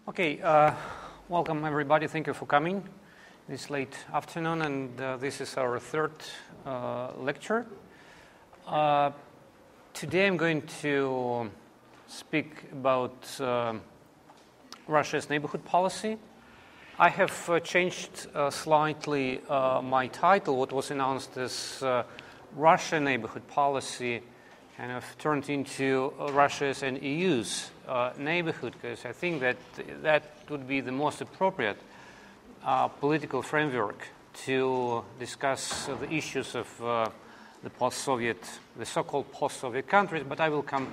Okay, welcome everybody. Thank you for coming this late afternoon, and this is our third lecture. Today I'm going to speak about Russia's neighborhood policy. I have changed slightly my title. What was announced as Russia neighborhood policy kind of turned into Russia's and EU's neighborhood, because I think that that would be the most appropriate political framework to discuss the issues of the so-called post-Soviet countries. But I will come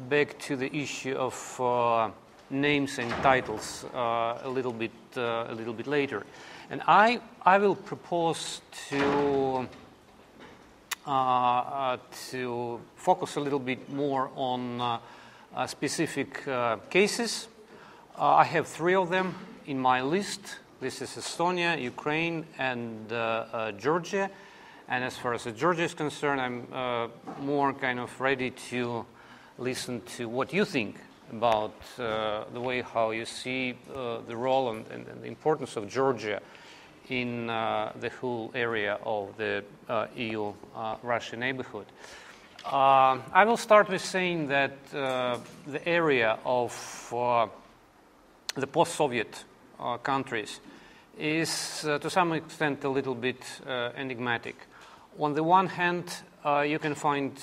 back to the issue of names and titles a little bit later. And I will propose to focus a little bit more on specific cases. I have three of them in my list. This is Estonia, Ukraine, and Georgia. And as far as Georgia is concerned, I'm more kind of ready to listen to what you think about the way how you see the role and the importance of Georgia in the whole area of the EU-Russia neighborhood. I will start with saying that the area of the post-Soviet countries is to some extent a little bit enigmatic. On the one hand, you can find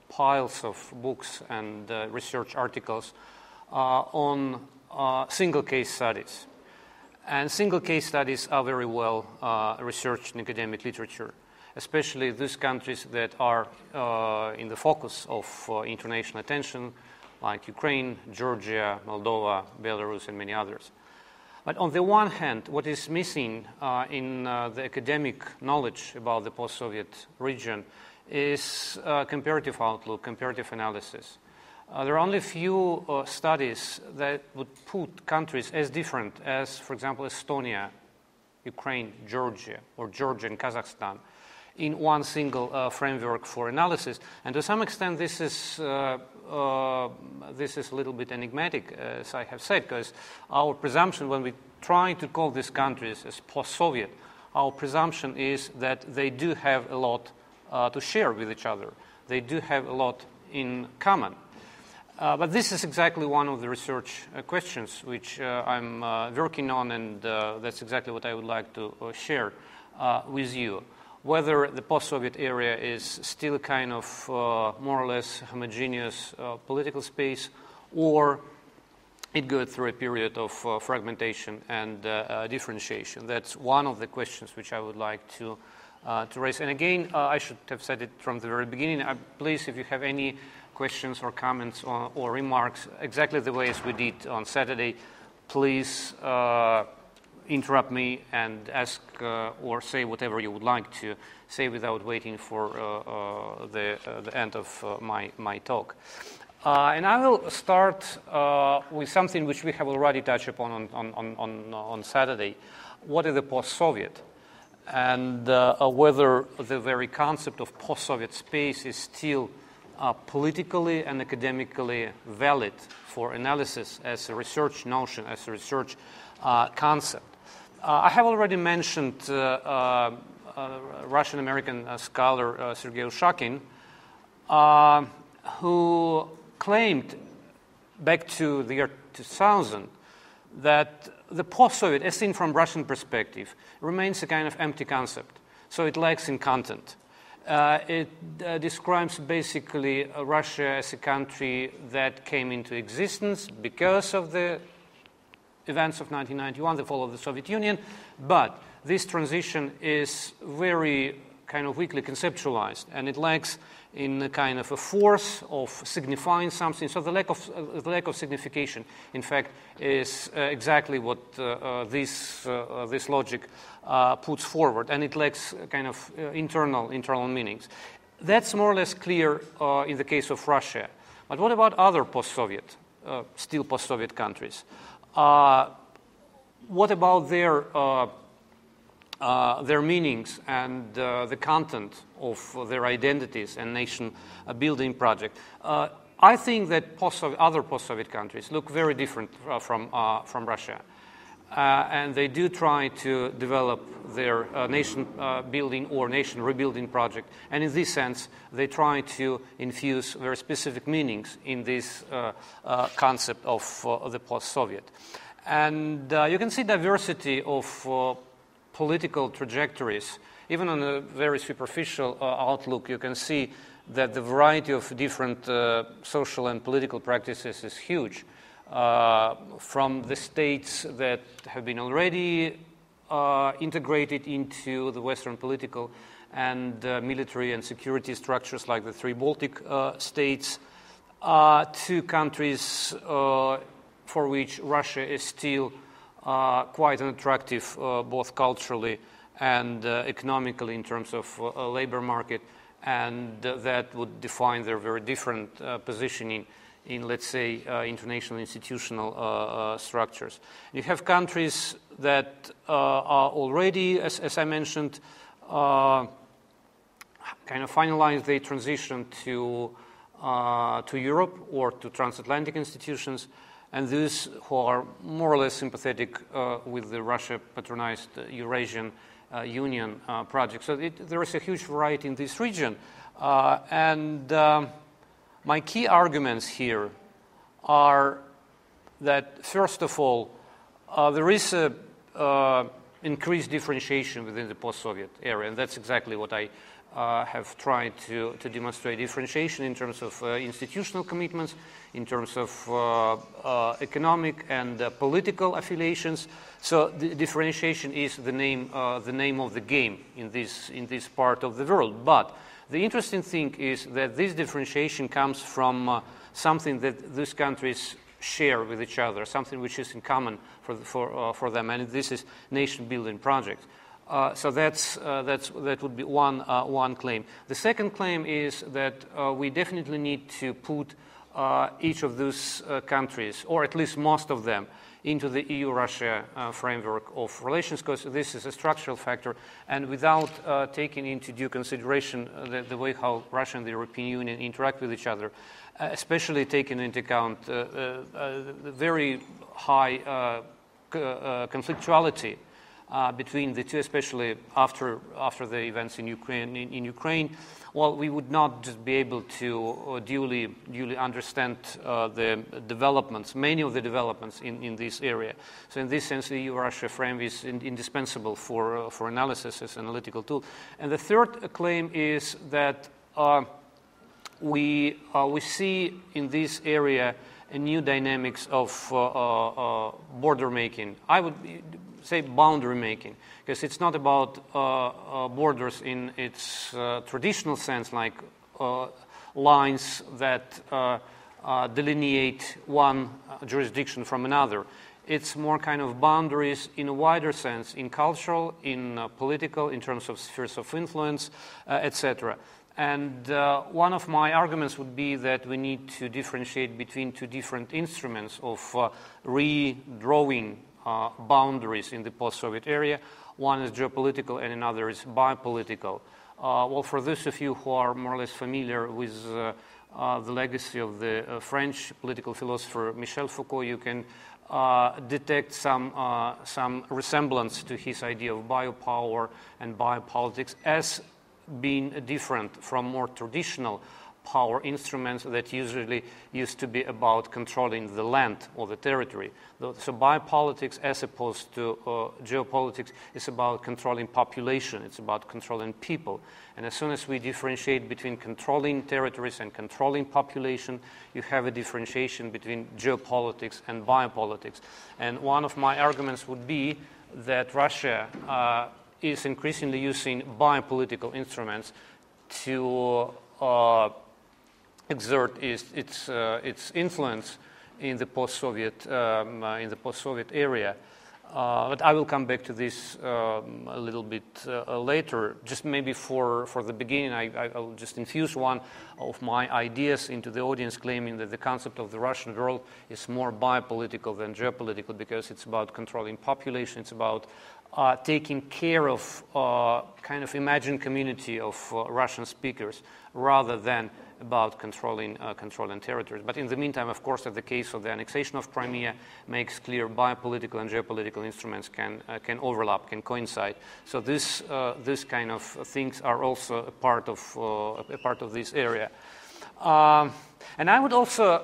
piles of books and research articles on single case studies. And single case studies are very well researched in academic literature, especially those countries that are in the focus of international attention, like Ukraine, Georgia, Moldova, Belarus, and many others. But on the one hand, what is missing in the academic knowledge about the post-Soviet region is comparative outlook, comparative analysis. There are only a few studies that would put countries as different as, for example, Estonia, Ukraine, Georgia, or Georgia and Kazakhstan in one single framework for analysis. And to some extent, this is a little bit enigmatic, as I have said, because our presumption when we try to call these countries as post-Soviet, our presumption is that they do have a lot to share with each other. They do have a lot in common. But this is exactly one of the research questions which I'm working on, and that's exactly what I would like to share with you. Whether the post-Soviet area is still kind of more or less homogeneous political space, or it goes through a period of fragmentation and differentiation. That's one of the questions which I would like to raise. And again, I should have said it from the very beginning. Please, if you have any questions or comments or remarks, exactly the way as we did on Saturday, please interrupt me and ask or say whatever you would like to say without waiting for the end of my talk. And I will start with something which we have already touched upon on Saturday. What is the post-Soviet? And whether the very concept of post-Soviet space is still politically and academically valid for analysis as a research notion, as a research concept. I have already mentioned Russian-American scholar Sergei Ushakin, who claimed back to the year 2000 that the post-Soviet, as seen from Russian perspective, remains a kind of empty concept, so it lacks in content. It describes basically Russia as a country that came into existence because of the events of 1991, the fall of the Soviet Union, but this transition is very kind of weakly conceptualized, and it lacks in a kind of a force of signifying something. So the lack of signification, in fact, is exactly what this logic puts forward, and it lacks kind of internal meanings. That's more or less clear in the case of Russia. But what about other post-Soviet, still post-Soviet countries? What about their meanings and the content of their identities and nation building project? I think that other post-Soviet countries look very different from Russia. And they do try to develop their nation building or nation rebuilding project. And in this sense, they try to infuse very specific meanings in this concept of the post-Soviet. And you can see diversity of political trajectories. Even on a very superficial outlook, you can see that the variety of different social and political practices is huge. From the states that have been already integrated into the Western political and military and security structures like the three Baltic states, to countries for which Russia is still quite unattractive both culturally and economically in terms of labor market, and that would define their very different positioning in, let's say, international institutional structures. You have countries that are already, as I mentioned, kind of finalized their transition to Europe or to transatlantic institutions, and those who are more or less sympathetic with the Russia-patronized Eurasian Union project. So there is a huge variety in this region. My key arguments here are that, first of all, there is increased differentiation within the post-Soviet area, and that's exactly what I have tried to demonstrate. Differentiation in terms of institutional commitments, in terms of economic and political affiliations. So the differentiation is the name of the game in this part of the world. But the interesting thing is that this differentiation comes from something that these countries share with each other, something which is in common for them, and this is nation-building projects. So that would be one claim. The second claim is that we definitely need to put each of those countries, or at least most of them, into the EU-Russia framework of relations, because this is a structural factor, and without taking into due consideration the way how Russia and the European Union interact with each other, especially taking into account the very high conflictuality between the two, especially after the events in Ukraine, well, we would not just be able to duly understand the developments, many of the developments in this area. So in this sense, the EU-Russia frame is indispensable for analysis as an analytical tool. And the third claim is that we see in this area a new dynamics of border making. I would say boundary making, because it's not about borders in its traditional sense, like lines that delineate one jurisdiction from another. It's more kind of boundaries in a wider sense, in cultural, in political, in terms of spheres of influence, etc. And one of my arguments would be that we need to differentiate between two different instruments of redrawing boundaries in the post-Soviet area. One is geopolitical and another is biopolitical. Well, for those of you who are more or less familiar with the legacy of the French political philosopher Michel Foucault, you can detect some resemblance to his idea of biopower and biopolitics as being different from more traditional power instruments that usually used to be about controlling the land or the territory. So biopolitics, as opposed to geopolitics, is about controlling population. It's about controlling people. And as soon as we differentiate between controlling territories and controlling population, you have a differentiation between geopolitics and biopolitics. And one of my arguments would be that Russia is increasingly using biopolitical instruments to exert its influence in the post-Soviet area. But I will come back to this a little bit later. Just maybe for the beginning, I will just infuse one of my ideas into the audience, claiming that the concept of the Russian world is more biopolitical than geopolitical, because it's about controlling population, it's about taking care of kind of imagined community of Russian speakers rather than about controlling territories. But in the meantime, of course, in the case of the annexation of Crimea, makes clear biopolitical and geopolitical instruments can overlap, can coincide. So this kind of things are also a part of this area. And I would also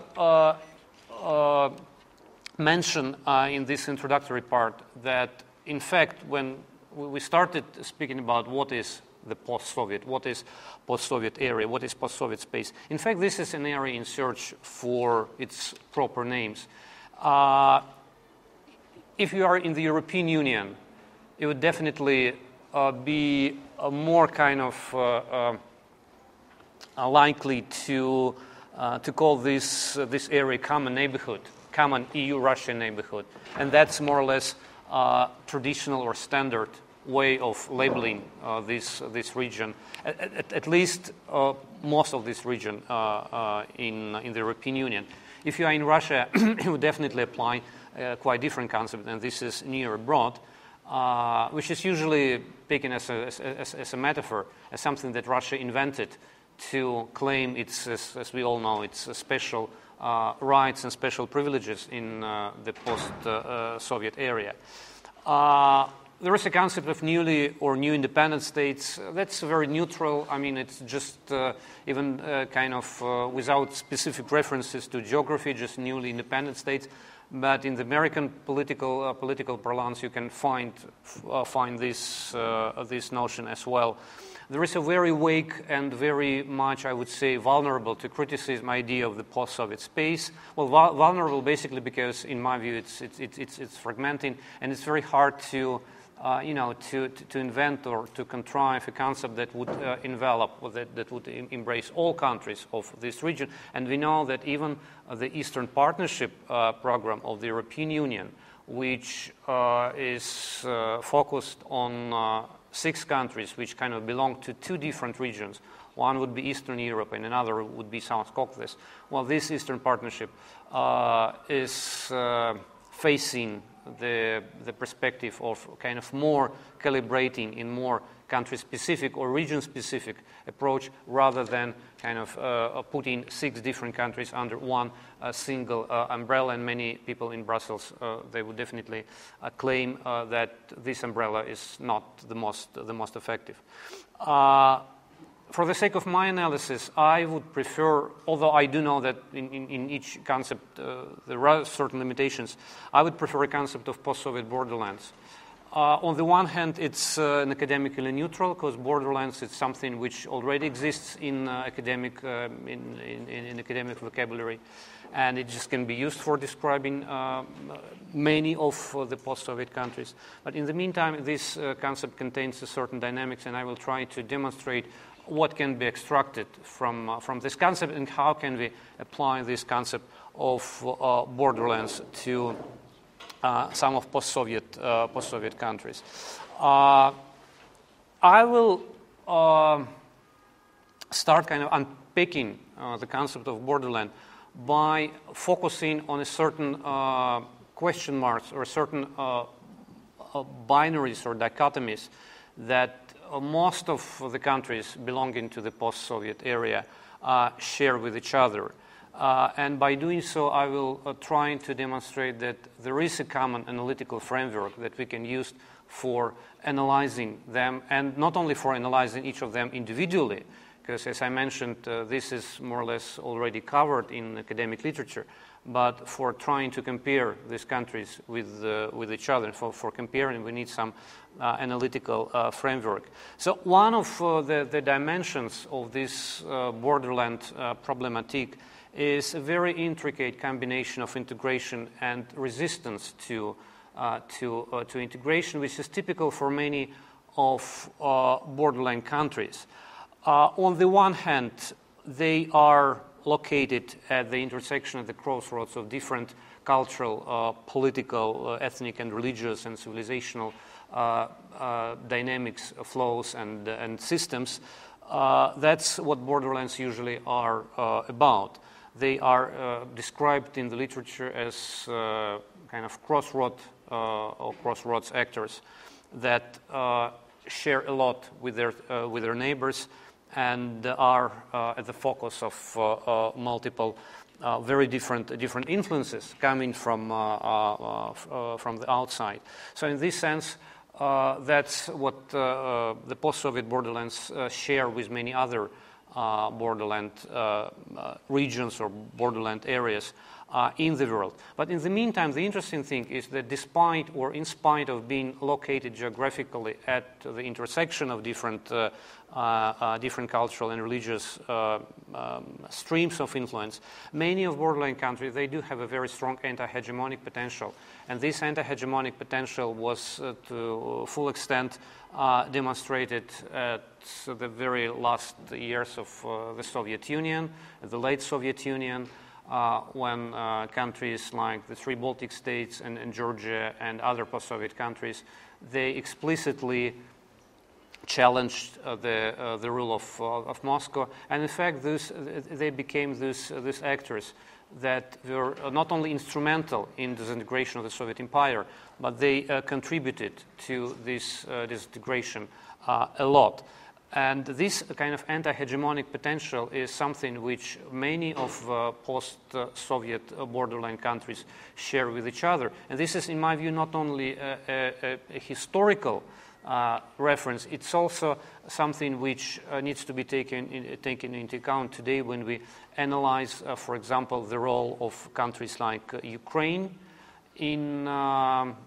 mention in this introductory part that, in fact, when we started speaking about what is the post-Soviet, what is post-Soviet area, what is post-Soviet space, in fact, this is an area in search for its proper names. If you are in the European Union, it would definitely be more kind of likely to call this area common neighborhood, common EU-Russian neighborhood, and that's more or less traditional or standard way of labeling this region, at least most of this region in the European Union. If you are in Russia, it would definitely apply quite different concept, and this is near abroad, which is usually taken as a metaphor, as something that Russia invented to claim its, as we all know, its special rights and special privileges in the post-Soviet area. There is a concept of newly or new independent states. That's very neutral. I mean, it's just even kind of without specific references to geography, just newly independent states. But in the American political parlance, you can find this notion as well. There is a very weak and very much, I would say, vulnerable to criticism idea of the post-Soviet space. Well, vulnerable basically because, in my view, it's fragmenting, and it's very hard to invent or to contrive a concept that would envelop, or that would embrace all countries of this region. And we know that even the Eastern Partnership program of the European Union, which is focused on 6 countries which kind of belong to 2 different regions. One would be Eastern Europe and another would be South Caucasus. Well, this Eastern Partnership is facing the perspective of kind of more calibrating in more country-specific or region-specific approach rather than kind of putting 6 different countries under one single umbrella. And many people in Brussels, they would definitely claim that this umbrella is not the most effective. For the sake of my analysis, I would prefer, although I do know that in each concept there are certain limitations, I would prefer a concept of post-Soviet borderlands. On the one hand, it's an academically neutral, because borderlands is something which already exists in academic vocabulary, and it just can be used for describing many of the post-Soviet countries. But in the meantime, this concept contains a certain dynamics, and I will try to demonstrate what can be extracted from this concept and how can we apply this concept of borderlands to some of post-Soviet countries. I will start kind of unpicking the concept of borderland by focusing on a certain question marks or certain binaries or dichotomies that most of the countries belonging to the post-Soviet area share with each other. And by doing so, I will try to demonstrate that there is a common analytical framework that we can use for analyzing them, and not only for analyzing each of them individually, because as I mentioned, this is more or less already covered in academic literature, but for trying to compare these countries with each other. For comparing, we need some analytical framework. So one of the dimensions of this borderland problematique is a very intricate combination of integration and resistance to integration, which is typical for many of borderland countries. On the one hand, they are located at the intersection, at the crossroads of different cultural, political, ethnic and religious and civilizational dynamics, flows and systems. That's what borderlands usually are about. They are described in the literature as kind of crossroads actors. that share a lot with their neighbors and are at the focus of multiple very different influences coming from the outside. So in this sense, that's what the post-Soviet borderlands share with many other borderland regions or borderland areas in the world. But in the meantime, the interesting thing is that despite or in spite of being located geographically at the intersection of different cultural and religious streams of influence, many of borderland countries, they do have a very strong anti-hegemonic potential. And this anti-hegemonic potential was to full extent demonstrated at the very last years of the Soviet Union, the late Soviet Union, when countries like the three Baltic states and Georgia and other post-Soviet countries, they explicitly challenged the rule of Moscow, and in fact, they became these actors that were not only instrumental in the disintegration of the Soviet Empire, but they contributed to this disintegration a lot. And this kind of anti-hegemonic potential is something which many of post-Soviet borderland countries share with each other. And this is, in my view, not only a historical reference, it's also something which needs to be taken into account today when we analyze, for example, the role of countries like Ukraine in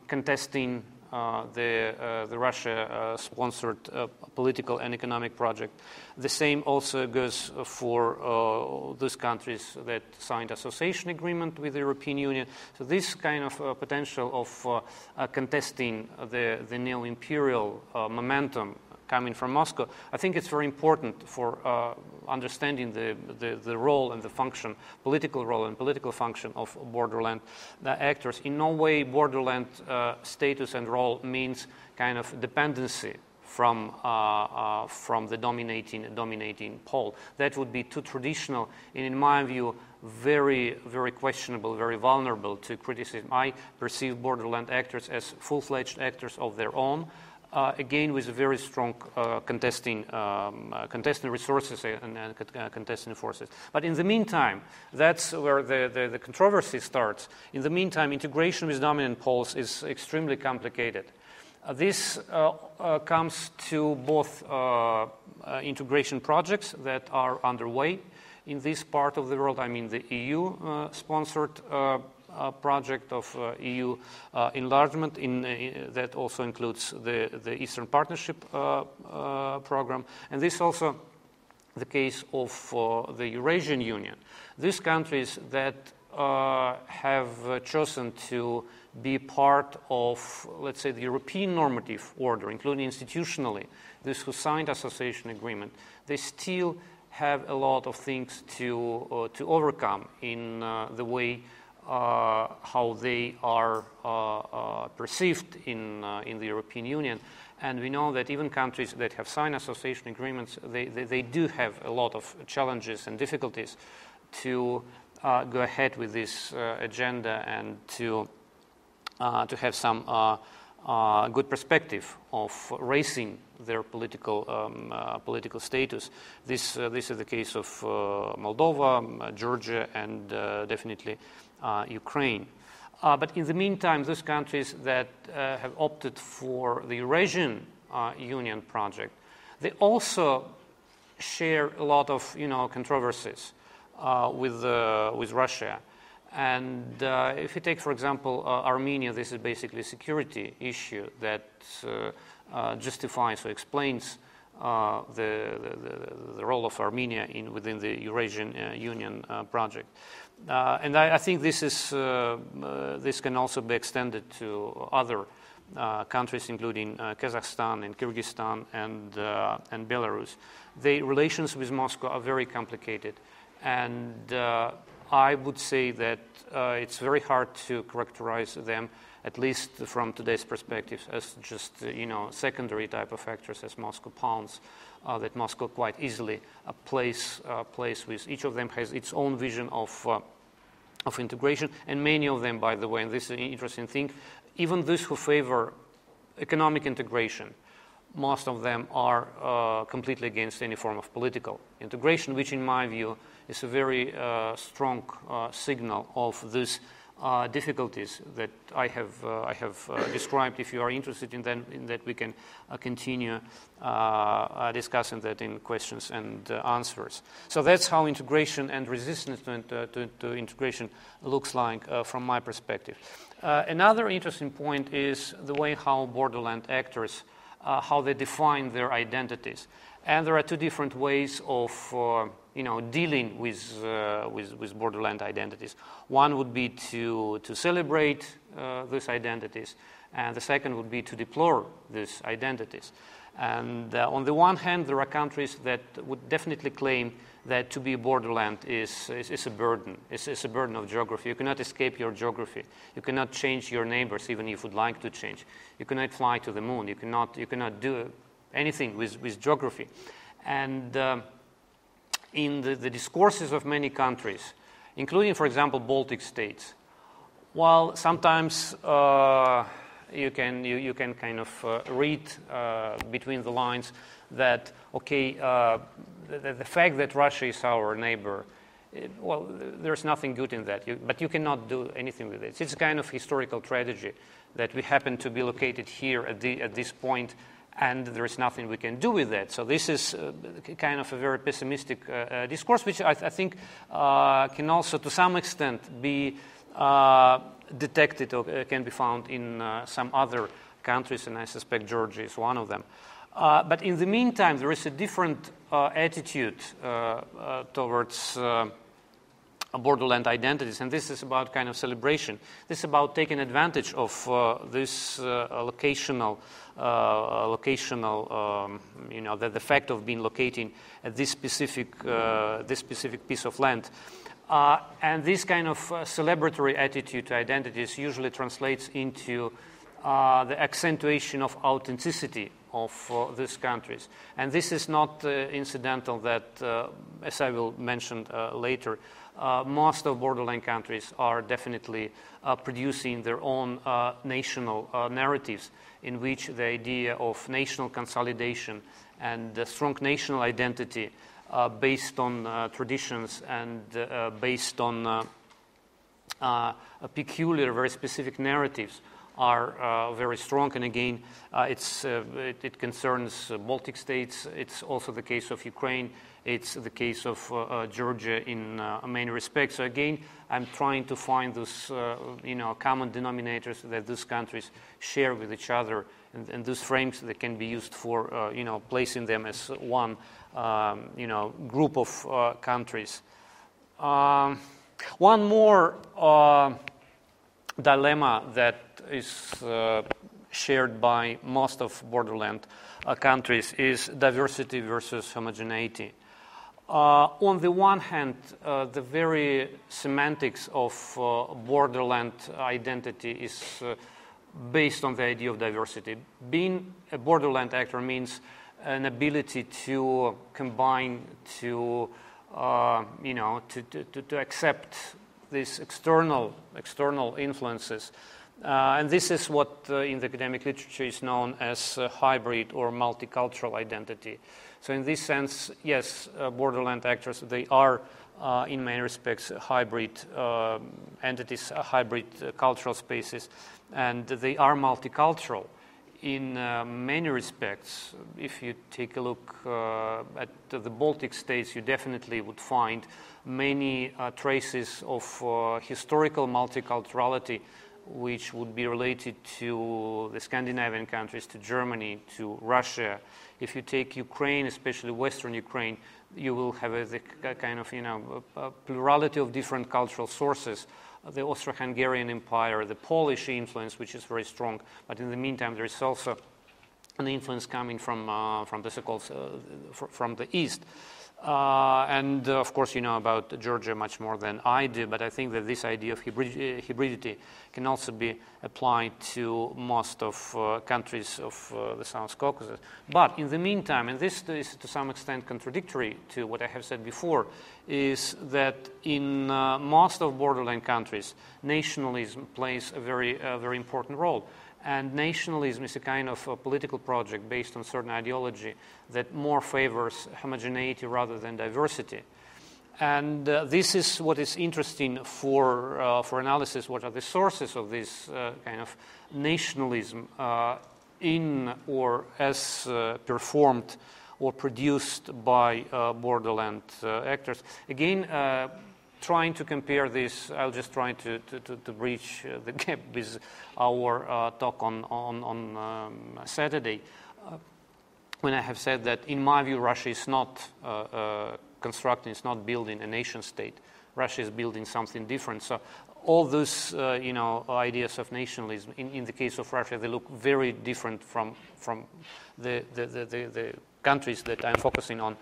contesting the Russia-sponsored political and economic project. The same also goes for those countries that signed association agreement with the European Union. So this kind of potential of contesting the neo-imperial momentum coming from Moscow, I think it's very important for understanding the role and the function, political role and political function of borderland actors. In no way borderland status and role means kind of dependency from the dominating pole. That would be too traditional and, in my view, very, very questionable, very vulnerable to criticism. I perceive borderland actors as full-fledged actors of their own, again with very strong contesting resources and contesting forces. But in the meantime, that's where the controversy starts. In the meantime, integration with dominant poles is extremely complicated. This comes to both integration projects that are underway in this part of the world. I mean the EU-sponsored project of EU enlargement that also includes the Eastern Partnership program, and this also the case of the Eurasian Union. These countries that have chosen to be part of, let's say, the European normative order, including institutionally, those who signed association agreement, they still have a lot of things to overcome in the way how they are perceived in the European Union. And we know that even countries that have signed association agreements, they do have a lot of challenges and difficulties to go ahead with this agenda and to have some good perspective of raising their political status. This is the case of Moldova, Georgia, and definitely Ukraine. But in the meantime, those countries that have opted for the Eurasian Union project, they also share a lot of controversies with Russia. And if you take, for example, Armenia, this is basically a security issue that justifies or explains the role of Armenia within the Eurasian Union project. And I think this can also be extended to other countries, including Kazakhstan and Kyrgyzstan and Belarus. The relations with Moscow are very complicated, and I would say that it's very hard to characterize them, at least from today's perspective, as just secondary type of factors, as Moscow pawns that Moscow quite easily plays with. Each of them has its own vision of integration, and many of them, by the way, and this is an interesting thing, even those who favor economic integration. Most of them are completely against any form of political integration, which in my view is a very strong signal of these difficulties that I have described. If you are interested in that, we can continue discussing that in questions and answers. So that's how integration and resistance to integration looks like from my perspective. Another interesting point is the way how borderland actors how they define their identities, and there are two different ways of dealing with borderland identities. One would be to celebrate these identities, and the second would be to deplore these identities. And on the one hand, there are countries that would definitely claim that to be a borderland is a burden. It's a burden of geography. You cannot escape your geography. You cannot change your neighbors, even if you would like to change. You cannot fly to the moon. You cannot do anything with geography. And in the discourses of many countries, including, for example, Baltic states, while sometimes you can kind of read between the lines that, okay, the fact that Russia is our neighbor, well, there's nothing good in that, but you cannot do anything with it. It's a kind of historical tragedy that we happen to be located here at this point, and there is nothing we can do with that. So this is kind of a very pessimistic discourse, which I think can also, to some extent, be detected or can be found in some other countries, and I suspect Georgia is one of them. But in the meantime, there is a different attitude towards borderland identities, and this is about kind of celebration. This is about taking advantage of this locational, the fact of being located at this specific piece of land. And this kind of celebratory attitude to identities usually translates into the accentuation of authenticity of these countries. And this is not incidental that, as I will mention later, most of borderland countries are definitely producing their own national narratives in which the idea of national consolidation and strong national identity based on traditions and based on peculiar, very specific narratives are very strong. And again, it concerns Baltic states. It's also the case of Ukraine. It's the case of Georgia in many respects. So again, I'm trying to find those common denominators that these countries share with each other, and those frames that can be used for placing them as one group of countries. One more dilemma that is shared by most of borderland countries is diversity versus homogeneity. On the one hand, the very semantics of borderland identity is based on the idea of diversity. Being a borderland actor means an ability to combine, to accept these external influences. And this is what in the academic literature is known as hybrid or multicultural identity. So in this sense, yes, borderland actors, they are in many respects hybrid entities, hybrid cultural spaces, and they are multicultural in many respects. If you take a look at the Baltic states, you definitely would find many traces of historical multiculturality which would be related to the Scandinavian countries, to Germany, to Russia. If you take Ukraine, especially Western Ukraine, you will have a kind of a plurality of different cultural sources. The Austro-Hungarian Empire, the Polish influence, which is very strong, but in the meantime, there is also an influence coming from the so-called from the East. And of course, you know about Georgia much more than I do, but I think that this idea of hybridity can also be applied to most of countries of the South Caucasus. But in the meantime, and this is to some extent contradictory to what I have said before, is that in most of borderland countries, nationalism plays a very important role. And nationalism is a kind of a political project based on certain ideology that more favors homogeneity rather than diversity. And this is what is interesting for analysis. What are the sources of this kind of nationalism in or as performed or produced by Borderland actors? Again, trying to compare this, I'll just try to bridge the gap with our talk on Saturday, when I have said that, in my view, Russia is not constructing, it's not building a nation state. Russia is building something different. So all those, ideas of nationalism, in the case of Russia, they look very different from the countries that I'm focusing on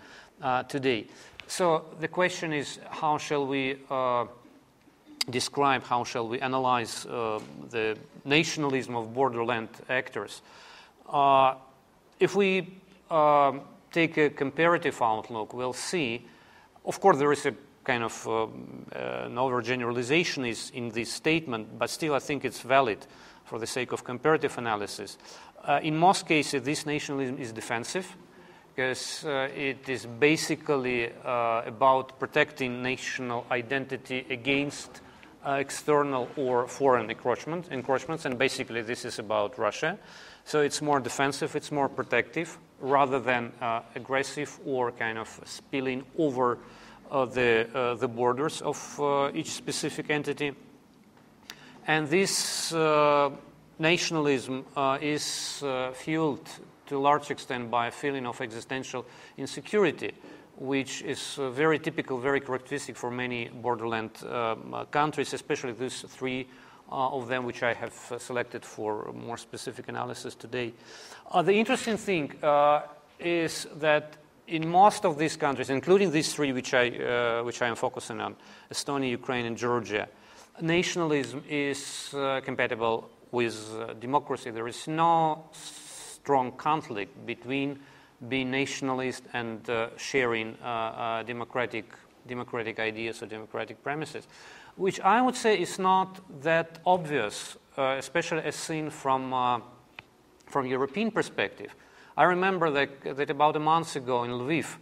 today. So the question is, how shall we describe, how shall we analyze the nationalism of Borderland actors? If we take a comparative outlook, we'll see, of course, there is a kind of an overgeneralization is in this statement, but still I think it's valid for the sake of comparative analysis. In most cases, this nationalism is defensive, because it is basically about protecting national identity against external or foreign encroachments, and basically this is about Russia. So it's more defensive, it's more protective, rather than aggressive or kind of spilling over the borders of each specific entity. And this nationalism is fueled to a large extent by a feeling of existential insecurity, which is very typical, very characteristic for many Borderland countries, especially these three of them, which I have selected for more specific analysis today. The interesting thing is that in most of these countries, including these three which I am focusing on, Estonia, Ukraine, and Georgia, nationalism is compatible with democracy. There is no strong conflict between being nationalist and sharing democratic ideas or democratic premises, which I would say is not that obvious, especially as seen from European perspective. I remember that about a month ago in Lviv,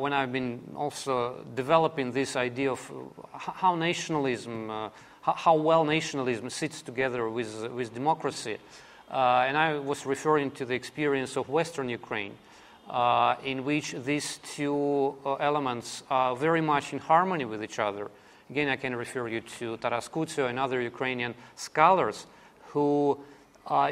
when I've been also developing this idea of how nationalism, how well nationalism sits together with democracy, and I was referring to the experience of Western Ukraine, in which these two elements are very much in harmony with each other. Again, I can refer you to Taras Kutsio and other Ukrainian scholars who,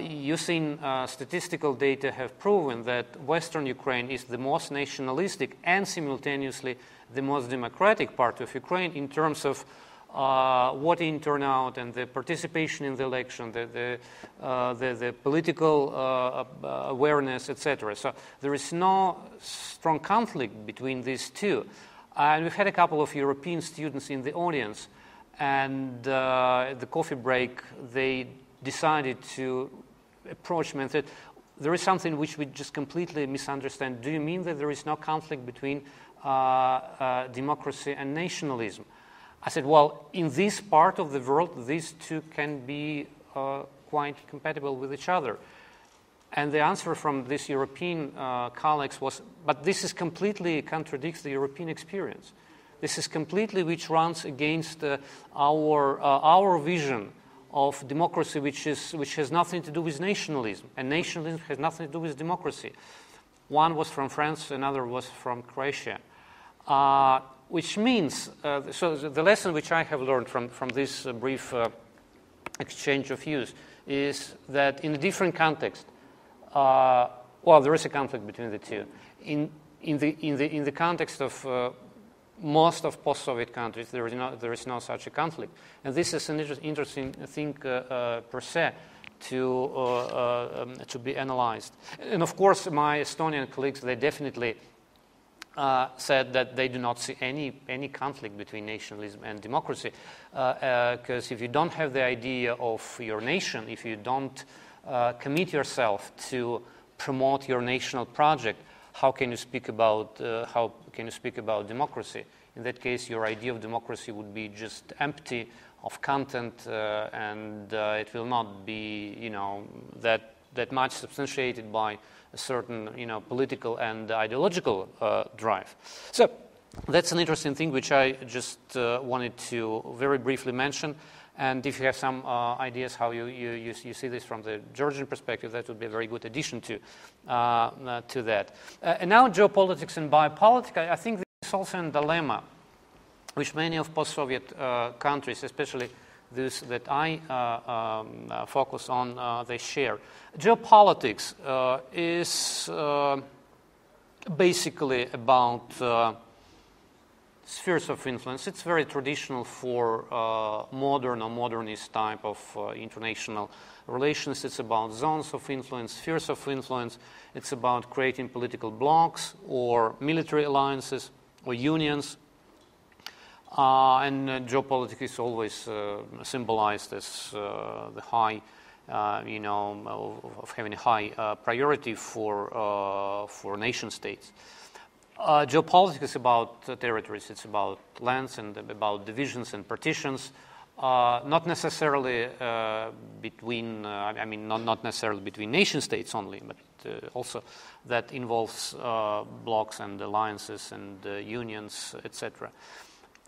using statistical data, have proven that Western Ukraine is the most nationalistic and simultaneously the most democratic part of Ukraine in terms of voting turnout and the participation in the election, the political awareness, etc. So there is no strong conflict between these two. And we've had a couple of European students in the audience, and at the coffee break, they decided to approach me and said, there is something which we just completely misunderstand. Do you mean that there is no conflict between democracy and nationalism? I said, well, in this part of the world, these two can be quite compatible with each other. And the answer from these European colleagues was, but this is completely contradicts the European experience. This is completely which runs against our vision of democracy, which has nothing to do with nationalism, and nationalism has nothing to do with democracy. One was from France, another was from Croatia. Which means, so the lesson which I have learned from this brief exchange of views is that in a different context, well, there is a conflict between the two. In the context of most of post-Soviet countries, there is no such a conflict, and this is an interesting thing per se to be analyzed. And of course, my Estonian colleagues, they definitely said that they do not see any conflict between nationalism and democracy, because if you don't have the idea of your nation, if you don't commit yourself to promote your national project, how can you speak about democracy? In that case, your idea of democracy would be just empty of content, and it will not be, that much substantiated by a certain, political and ideological drive. So that's an interesting thing which I just wanted to very briefly mention. And if you have some ideas how you see this from the Georgian perspective, that would be a very good addition to that. And now geopolitics and biopolitics, I think this is also a dilemma which many of post-Soviet countries, especially those that I focus on, they share. Geopolitics is basically about spheres of influence. It's very traditional for modern or modernist type of international relations. It's about zones of influence, spheres of influence. It's about creating political blocs or military alliances or unions. And geopolitics is always symbolized as the high, of having a high priority for nation states. Geopolitics is about territories. It's about lands and about divisions and partitions. Not necessarily between. Not necessarily between nation states only, but also that involves blocs and alliances and unions, etc.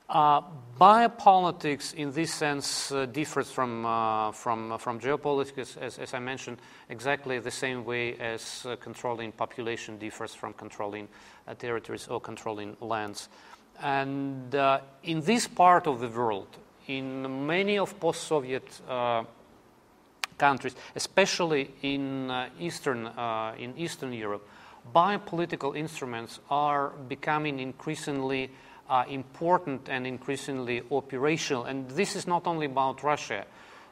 Biopolitics, in this sense, differs from geopolitics, as I mentioned, exactly the same way as controlling population differs from controlling territories or controlling lands. And in this part of the world, in many of post-Soviet countries, especially in Eastern Europe, biopolitical instruments are becoming increasingly important and increasingly operational. And this is not only about Russia.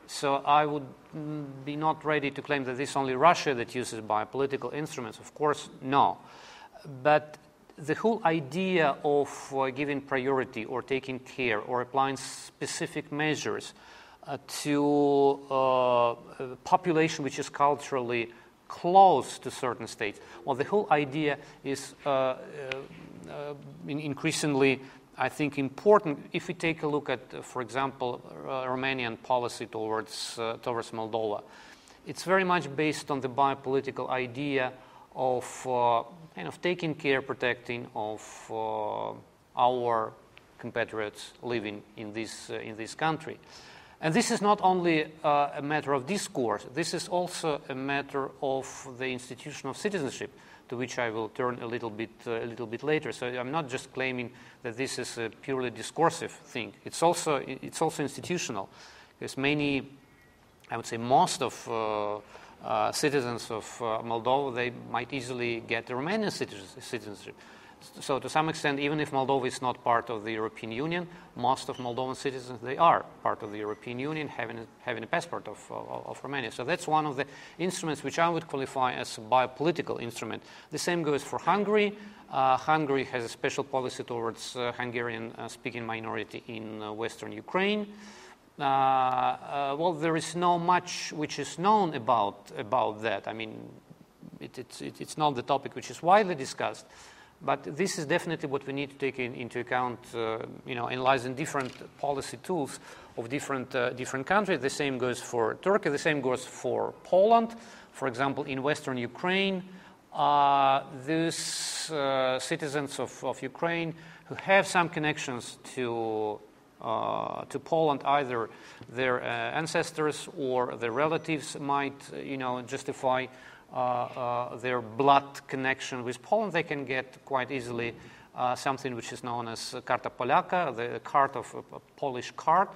So I would be not ready to claim that it's only Russia that uses biopolitical instruments. Of course, no. But the whole idea of giving priority or taking care or applying specific measures to a population which is culturally close to certain states, well, the whole idea is increasingly, I think, important. If we take a look at, for example, Romanian policy towards Moldova, it's very much based on the biopolitical idea of kind of taking care, protecting of our compatriots living in this country. And this is not only a matter of discourse. This is also a matter of the institution of citizenship, to which I will turn a little bit later. So I'm not just claiming that this is a purely discursive thing. It's also institutional, because many, I would say most of citizens of Moldova, they might easily get the Romanian citizenship. So to some extent, even if Moldova is not part of the European Union, most of Moldovan citizens, they are part of the European Union, having a passport of Romania. So that's one of the instruments which I would qualify as a biopolitical instrument. The same goes for Hungary. Hungary has a special policy towards Hungarian-speaking minority in Western Ukraine. Well, there is not much which is known about that. I mean, it's not the topic which is widely discussed. But this is definitely what we need to take into account, analyzing different policy tools of different countries. The same goes for Turkey. The same goes for Poland. For example, in Western Ukraine, those citizens of Ukraine who have some connections to Poland, either their ancestors or their relatives might, justify their blood connection with Poland, they can get quite easily something which is known as Karta Polaka, the card of a Polish card,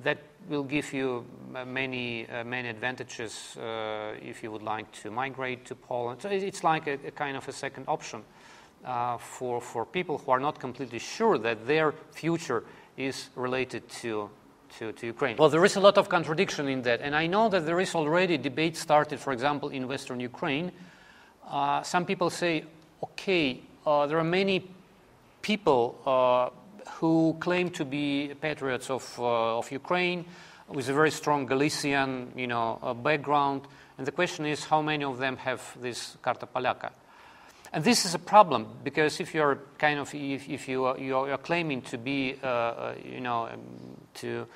that will give you many advantages if you would like to migrate to Poland. So it's like a kind of a second option for people who are not completely sure that their future is related to Ukraine. Well, there is a lot of contradiction in that, and I know that there is already debate started, for example, in Western Ukraine. Some people say, okay, there are many people who claim to be patriots of Ukraine with a very strong Galician, background, and the question is how many of them have this Karta Polaka. And this is a problem, because if you're kind of, if you're claiming to be, to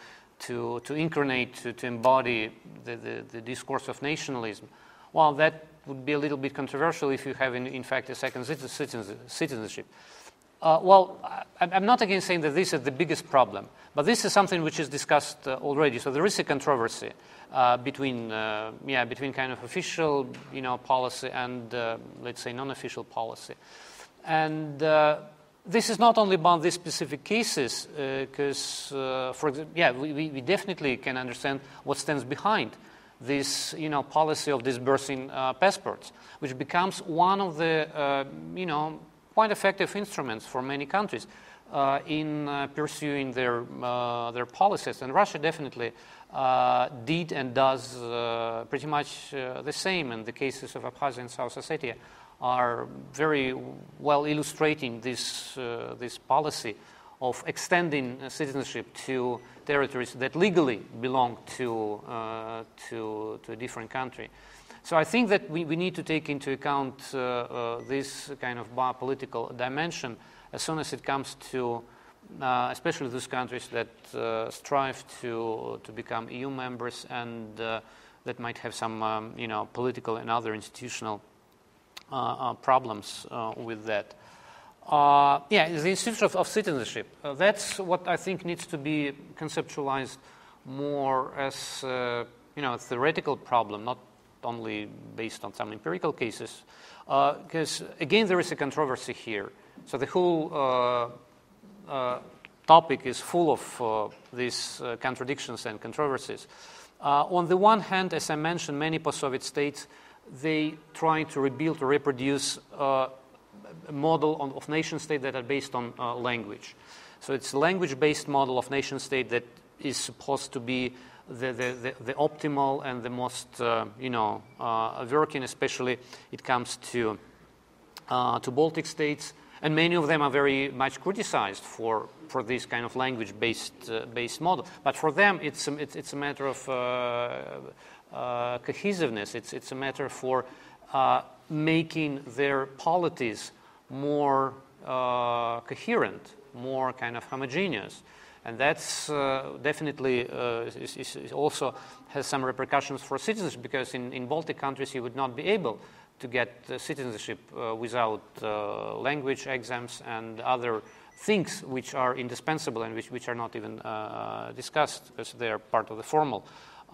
incarnate, to embody the discourse of nationalism, well, that would be a little bit controversial if you have, in fact, a second citizenship. I'm not again saying that this is the biggest problem, but this is something which is discussed already. So there is a controversy between kind of official, policy and let's say non-official policy, and this is not only about these specific cases, because, for example, we definitely can understand what stands behind this, policy of disbursing passports, which becomes one of the, quite effective instruments for many countries in pursuing their policies. And Russia definitely did and does pretty much the same. And the cases of Abkhazia and South Ossetia are very well illustrating this policy of extending citizenship to territories that legally belong to a different country. So I think that we need to take into account this kind of political dimension as soon as it comes to especially those countries that strive to become EU members and that might have some political and other institutional problems with that. The institution of citizenship. That's what I think needs to be conceptualized more as a theoretical problem, not only based on some empirical cases, because again there is a controversy here. So the whole topic is full of these contradictions and controversies. On the one hand, as I mentioned, many post-Soviet states, they try to rebuild or reproduce a model of nation state that are based on language. So it's a language-based model of nation state that is supposed to be the optimal and the most working, especially it comes to Baltic states, and many of them are very much criticized for this kind of language-based model. But for them, it's a matter of cohesiveness. It's a matter for making their polities more coherent, more kind of homogeneous. And that's definitely also has some repercussions for citizenship, because in Baltic countries you would not be able to get citizenship without language exams and other things which are indispensable and which are not even discussed because they are part of the formal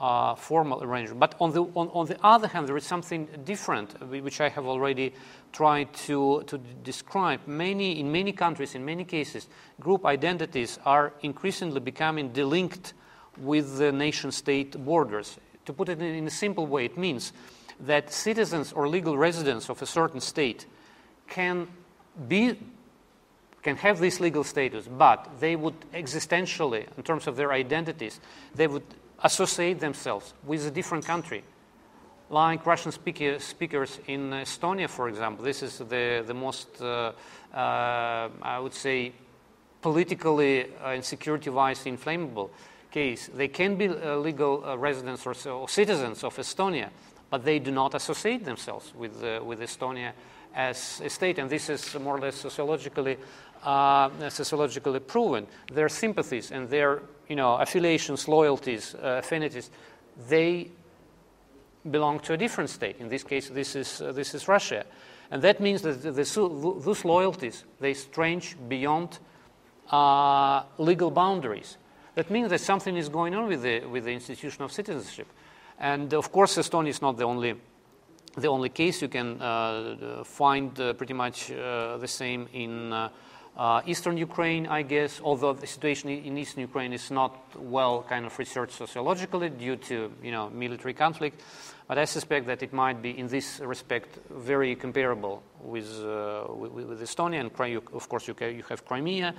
arrangement. But on the other hand, there is something different, which I have already tried to describe. In many countries, in many cases, group identities are increasingly becoming delinked with the nation-state borders. To put it in a simple way, it means that citizens or legal residents of a certain state can have this legal status, but they would existentially, in terms of their identities, they would associate themselves with a different country. Like Russian speakers in Estonia, for example, this is the most, I would say, politically and security-wise inflammable case. They can be legal residents or citizens of Estonia, but they do not associate themselves with Estonia as a state, and this is more or less sociologically proven. Their sympathies and their affiliations, loyalties, affinities, they belong to a different state. In this case, this is Russia, and that means that those loyalties, they stretch beyond legal boundaries. That means that something is going on with the institution of citizenship. And of course, Estonia is not the only case. You can find pretty much the same in Eastern Ukraine, I guess, although the situation in Eastern Ukraine is not well kind of researched sociologically due to military conflict. But I suspect that it might be, in this respect, very comparable with Estonia. And of course, you have Crimea,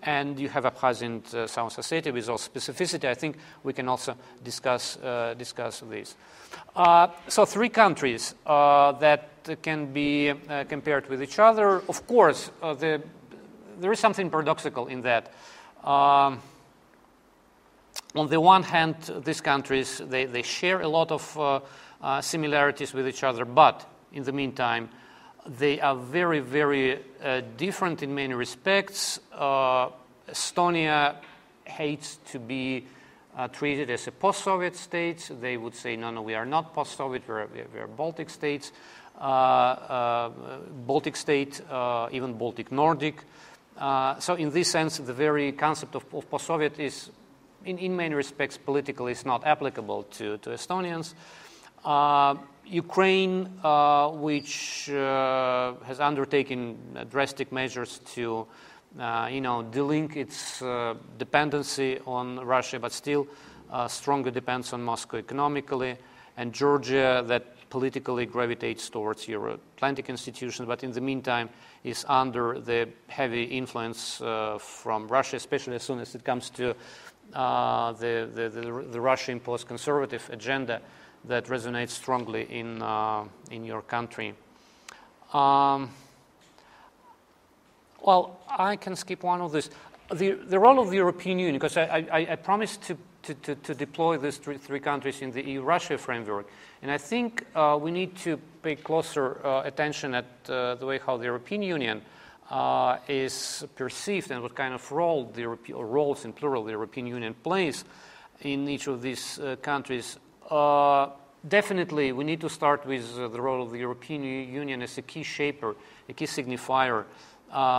and you have Abkhazia and South Ossetia with all specificity. I think we can also discuss this. So 3 countries that can be compared with each other. Of course, there is something paradoxical in that. On the one hand, these countries, they share a lot of similarities with each other, but in the meantime, They are very, very different in many respects. Estonia hates to be treated as a post-Soviet state. They would say, no, we are not post-Soviet, we're Baltic states, Baltic state, even Baltic Nordic. So in this sense, the very concept of post-Soviet is, in many respects, politically is not applicable to Estonians. Ukraine, which has undertaken drastic measures to delink its dependency on Russia, but still stronger depends on Moscow economically, and Georgia, that politically gravitates towards Euro-Atlantic institutions, but in the meantime is under the heavy influence from Russia, especially as soon as it comes to the Russia-imposed conservative agenda that resonates strongly in your country. Well, I can skip one of this. The role of the European Union, because I promised to deploy these three countries in the EU-Russia framework, and I think we need to pay closer attention at the way how the European Union is perceived and what kind of role roles in plural the European Union plays in each of these countries. Definitely, we need to start with the role of the European Union as a key shaper, a key signifier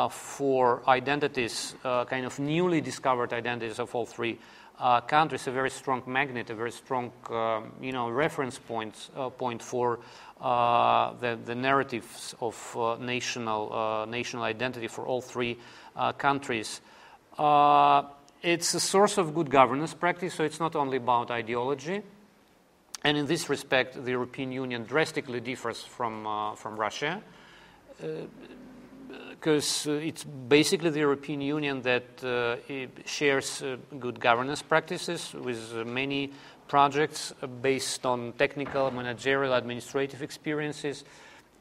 for identities, kind of newly discovered identities of all three countries, a very strong magnet, a very strong, reference point for the narratives of national identity for all three countries. It's a source of good governance practice, so it's not only about ideology. And in this respect, the European Union drastically differs from Russia, because it's basically the European Union that shares good governance practices with many projects based on technical, managerial, administrative experiences.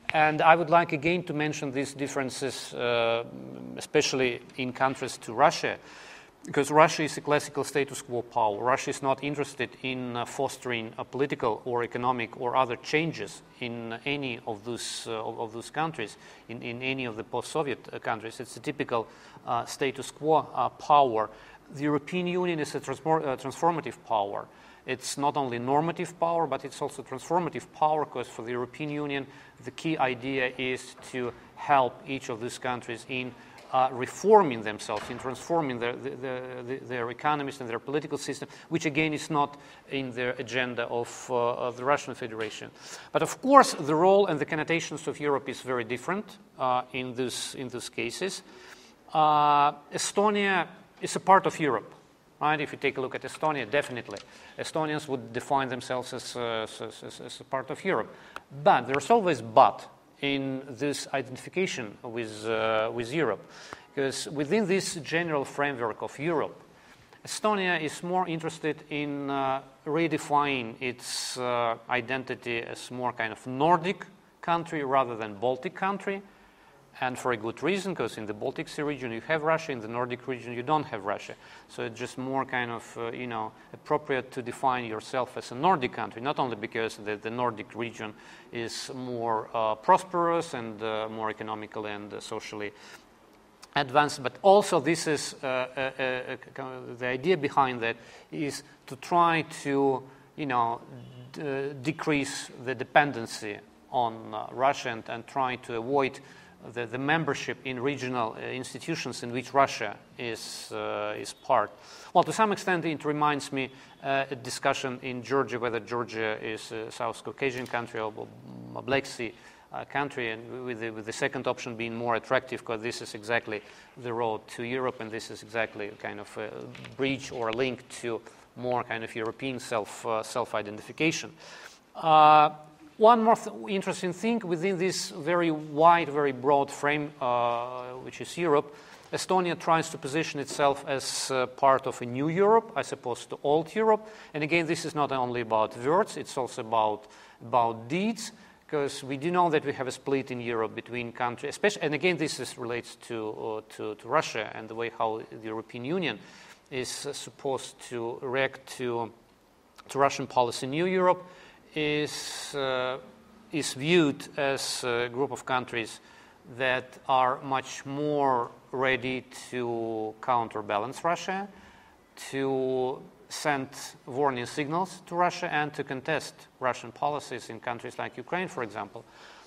And I would like again to mention these differences, especially in contrast to Russia, because Russia is a classical status quo power. Russia is not interested in fostering a political or economic or other changes in any of those countries, in any of the post-Soviet countries. It's a typical status quo power. The European Union is a transformative power. It's not only normative power, but it's also transformative power, because for the European Union, the key idea is to help each of these countries in reforming themselves, in transforming their economies and their political system, which again is not in the agenda of the Russian Federation. But of course, the role and the connotations of Europe is very different in these cases. Estonia is a part of Europe, right? If you take a look at Estonia, definitely Estonians would define themselves as a part of Europe. But there's always but in this identification with Europe, because within this general framework of Europe, Estonia is more interested in redefining its identity as more kind of Nordic country rather than Baltic country, and for a good reason, because in the Baltic Sea region you have Russia, in the Nordic region you don't have Russia. So it's just more kind of, appropriate to define yourself as a Nordic country, not only because the Nordic region is more prosperous and more economically and socially advanced, but also this is, the idea behind that is to try to, decrease the dependency on Russia and try to avoid the membership in regional institutions in which Russia is part. Well, to some extent, it reminds me a discussion in Georgia, whether Georgia is a South Caucasian country or a Black Sea country, and with the second option being more attractive, because this is exactly the road to Europe, and this is exactly kind of a bridge or a link to more kind of European self-identification. One more interesting thing within this very wide, very broad frame, which is Europe, Estonia tries to position itself as part of a new Europe as opposed to old Europe. And again, this is not only about words, it's also about deeds, because we do know that we have a split in Europe between countries, especially, and again, this relates to Russia and the way how the European Union is supposed to react to Russian policy. New Europe is is viewed as a group of countries that are much more ready to counterbalance Russia, to send warning signals to Russia, and to contest Russian policies in countries like Ukraine, for example.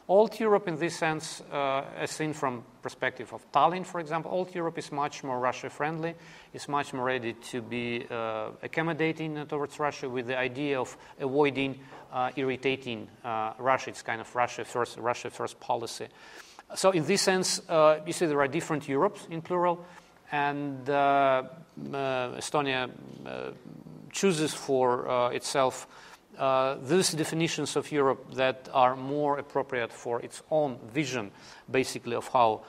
Old Europe, in this sense, as seen from perspective of Tallinn, for example, old Europe is much more Russia-friendly, is much more ready to be accommodating towards Russia with the idea of avoiding irritating Russia. It's kind of Russia first policy. So in this sense, you see there are different Europes in plural, and Estonia chooses for itself those definitions of Europe that are more appropriate for its own vision, basically, of how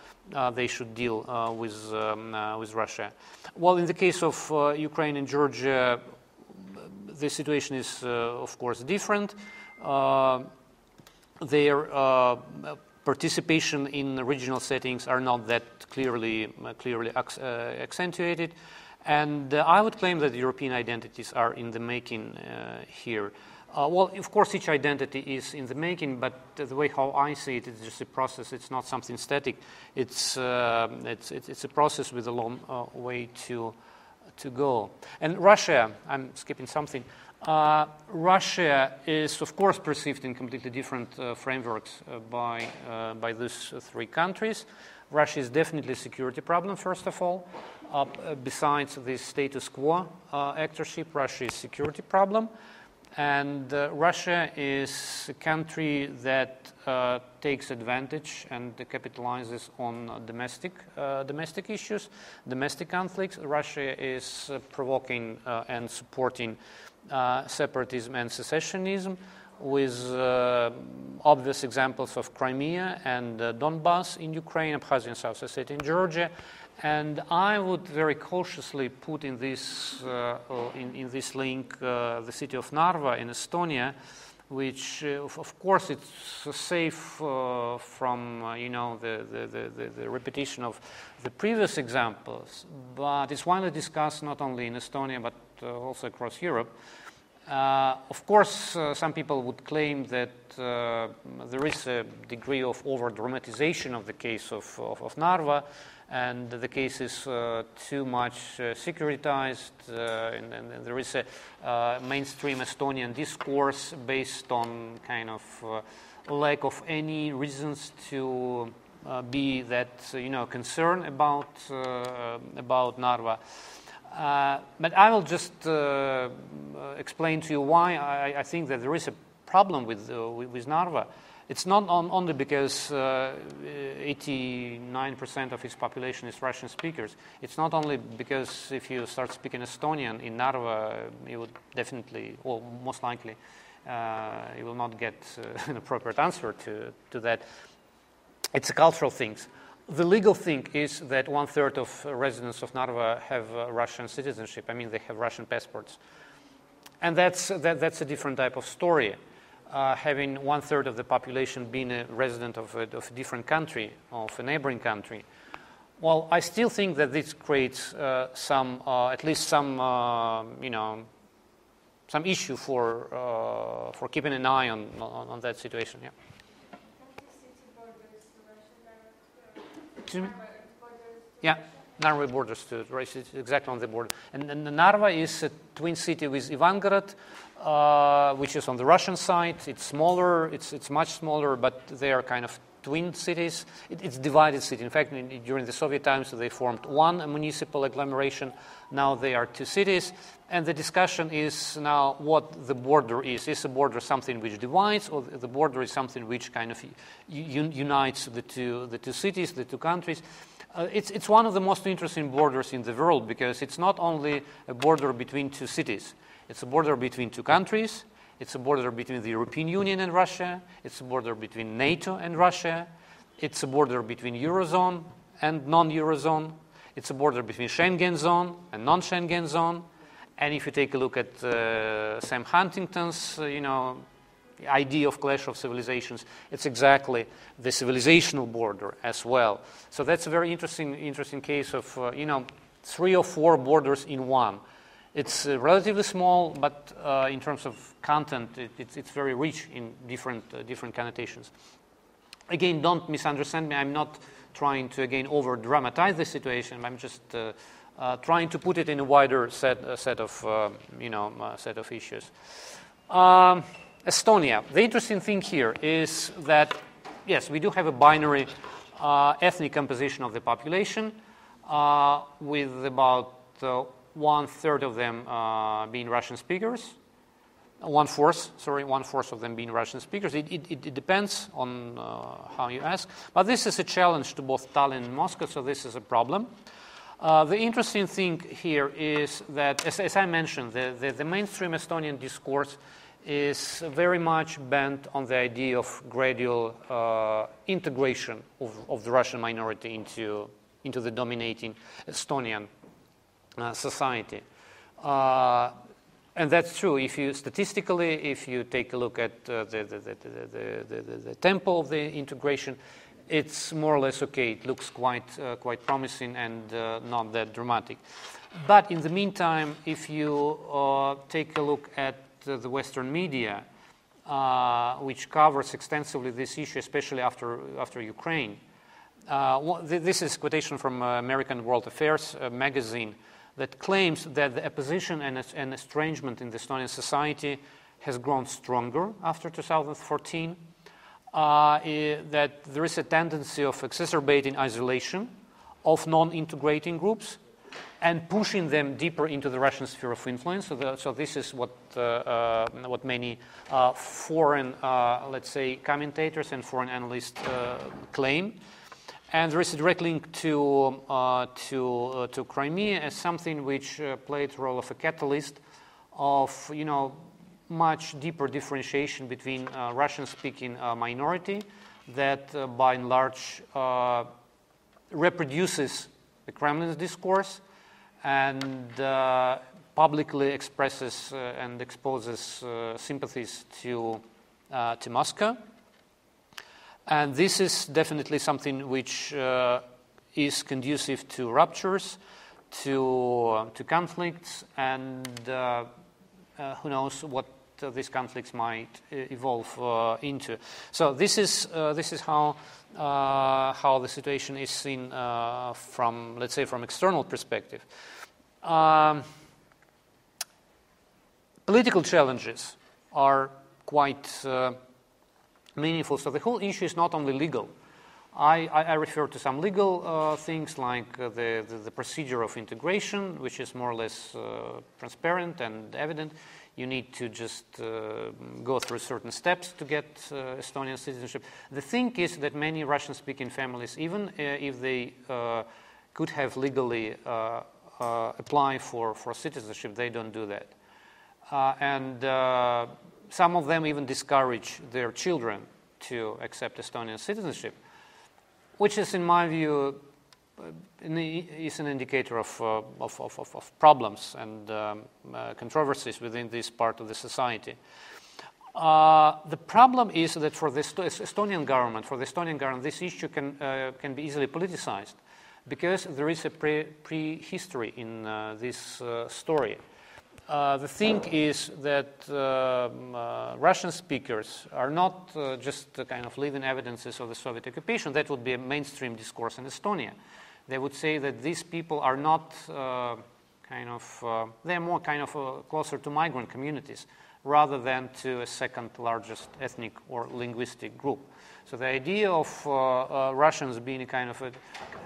they should deal with Russia. Well, in the case of Ukraine and Georgia, the situation is, of course, different. Their participation in regional settings are not that clearly accentuated, and I would claim that the European identities are in the making here. Well, of course, each identity is in the making, but the way how I see it, it's just a process. It's not something static. It's a process with a long way to go. And Russia, I'm skipping something. Russia is, of course, perceived in completely different frameworks by these three countries. Russia is definitely a security problem, first of all. Besides the status quo actorship, Russia is a security problem. And Russia is a country that takes advantage and capitalizes on domestic issues, domestic conflicts. Russia is provoking and supporting separatism and secessionism, with obvious examples of Crimea and Donbass in Ukraine, Abkhazia and South Ossetia in Georgia. And I would very cautiously put in this link the city of Narva in Estonia, which, of course, it's safe from the repetition of the previous examples, but it's widely discussed not only in Estonia but also across Europe. Of course, some people would claim that there is a degree of over-dramatization of the case of Narva, and the case is too much securitized, and there is a mainstream Estonian discourse based on kind of lack of any reasons to be that concerned about Narva. But I will just explain to you why I think that there is a problem with Narva. It's not only because 89% of its population is Russian speakers. It's not only because if you start speaking Estonian in Narva, you would definitely, or most likely, you will not get an appropriate answer to that. It's a cultural thing. The legal thing is that 1/3 of residents of Narva have Russian citizenship. I mean, they have Russian passports. And that's a different type of story. Having 1/3 of the population being a resident of a different country, of a neighboring country. Well, I still think that this creates at least some issue for keeping an eye on that situation. Yeah. Yeah, Narva borders to Russia. It's exactly on the border. And Narva is a twin city with Ivangorod, which is on the Russian side. It's smaller. It's much smaller, but they are kind of twin cities. It's divided city. In fact, during the Soviet times, they formed one municipal agglomeration. Now they are two cities. And the discussion is now what the border is. Is the border something which divides, or the border is something which kind of unites the two cities, the two countries? It's one of the most interesting borders in the world, because it's not only a border between two cities. It's a border between two countries. It's a border between the European Union and Russia. It's a border between NATO and Russia. It's a border between Eurozone and non-Eurozone. It's a border between Schengen zone and non-Schengen zone. And if you take a look at Sam Huntington's, idea of clash of civilizations, it's exactly the civilizational border as well. So that's a very interesting case of 3 or 4 borders in one. It's relatively small, but in terms of content, it's very rich in different connotations. Again, don't misunderstand me. I'm not trying to, again, over-dramatize the situation. I'm just trying to put it in a wider set of issues. Estonia. The interesting thing here is that, yes, we do have a binary ethnic composition of the population, with about 1/3 of them being Russian speakers. 1/4 of them being Russian speakers. It depends on how you ask. But this is a challenge to both Tallinn and Moscow, so this is a problem. The interesting thing here is that, as I mentioned, the mainstream Estonian discourse is very much bent on the idea of gradual integration of the Russian minority into the dominating Estonian society. And that's true. If you take a look at the tempo of the integration, it's more or less okay. It looks quite promising and not that dramatic. But in the meantime, if you take a look at the Western media, which covers extensively this issue, especially after Ukraine, this is a quotation from American World Affairs magazine, that claims that the opposition and estrangement in the Estonian society has grown stronger after 2014, that there is a tendency of exacerbating isolation of non-integrating groups and pushing them deeper into the Russian sphere of influence. So this is what many foreign, let's say, commentators and foreign analysts claim. And there is a direct link to Crimea as something which played the role of a catalyst of, much deeper differentiation between Russian-speaking minority that, by and large, reproduces the Kremlin's discourse and publicly expresses and exposes sympathies to Moscow. And this is definitely something which is conducive to ruptures, to conflicts, and who knows what these conflicts might evolve into. So this is how the situation is seen from, let's say, from external perspective. Political challenges are quite meaningful. So the whole issue is not only legal. I refer to some legal things like the procedure of integration, which is more or less transparent and evident. You need to just go through certain steps to get Estonian citizenship. The thing is that many Russian-speaking families, even if they could have legally apply for citizenship, they don't do that. And some of them even discourage their children to accept Estonian citizenship, which is, in my view, is an indicator of problems and controversies within this part of the society. The problem is that for the Estonian government, this issue can be easily politicized because there is a prehistory in this story. The thing is that Russian speakers are not just kind of living evidences of the Soviet occupation. That would be a mainstream discourse in Estonia. They would say that these people are not they're more closer to migrant communities rather than to a second largest ethnic or linguistic group. So the idea of Russians being a kind of a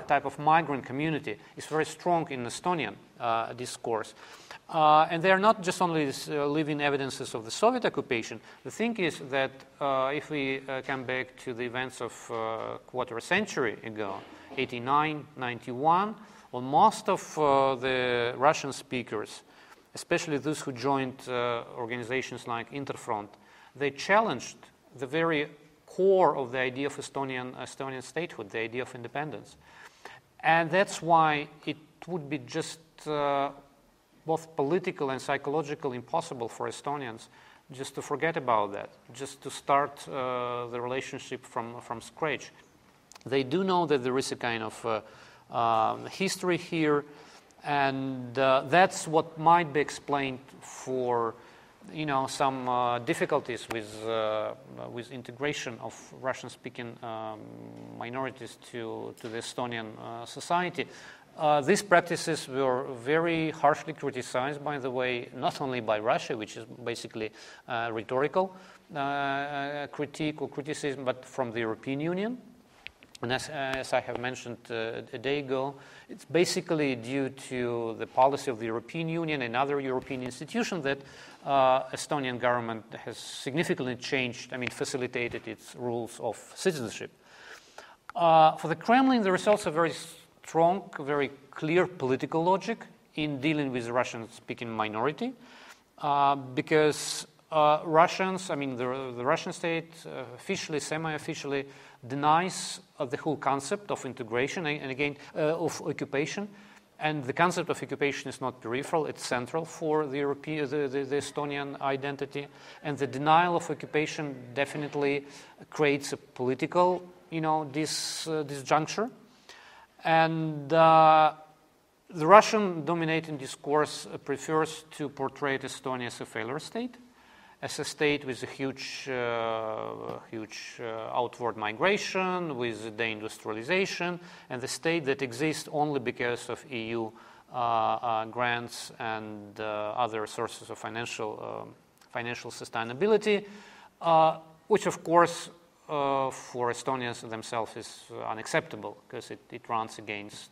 type of migrant community is very strong in Estonian discourse. And they are not just only living evidences of the Soviet occupation. The thing is that if we come back to the events of a quarter century ago, 89, 91, well, most of the Russian speakers, especially those who joined organizations like Interfront, they challenged the very core of the idea of Estonian statehood, the idea of independence. And that's why it would be just both political and psychological impossible for Estonians just to forget about that, just to start the relationship from scratch. They do know that there is a kind of history here, And that's what might be explained for, some difficulties with integration of Russian-speaking minorities to the Estonian society. These practices were very harshly criticized, by the way, not only by Russia, which is basically rhetorical critique or criticism, but from the European Union. And as I have mentioned a day ago, it's basically due to the policy of the European Union and other European institutions that Estonian government has significantly changed, facilitated its rules of citizenship. For the Kremlin, there is also very strong, very clear political logic in dealing with the Russian-speaking minority, because Russians, the Russian state officially, semi-officially denies the whole concept of integration and again of occupation, and the concept of occupation is not peripheral; it's central for the European, the Estonian identity, and the denial of occupation definitely creates a political, disjuncture, and the Russian dominating discourse prefers to portray Estonia as a failure state, as a state with a huge outward migration, with deindustrialization, and the state that exists only because of EU grants and other sources of financial sustainability, which of course for Estonians themselves is unacceptable because it runs against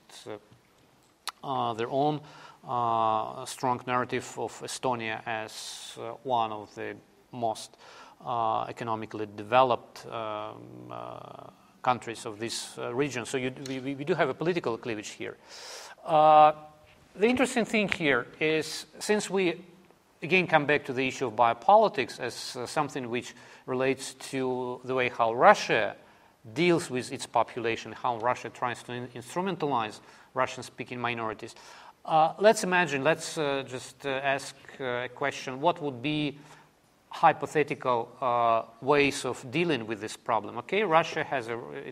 their own strong narrative of Estonia as one of the most economically developed countries of this region. So we do have a political cleavage here. The interesting thing here is, since we again come back to the issue of biopolitics as something which relates to the way how Russia deals with its population, how Russia tries to instrumentalize Russian-speaking minorities. Let's just ask a question: what would be hypothetical ways of dealing with this problem? Okay, Russia has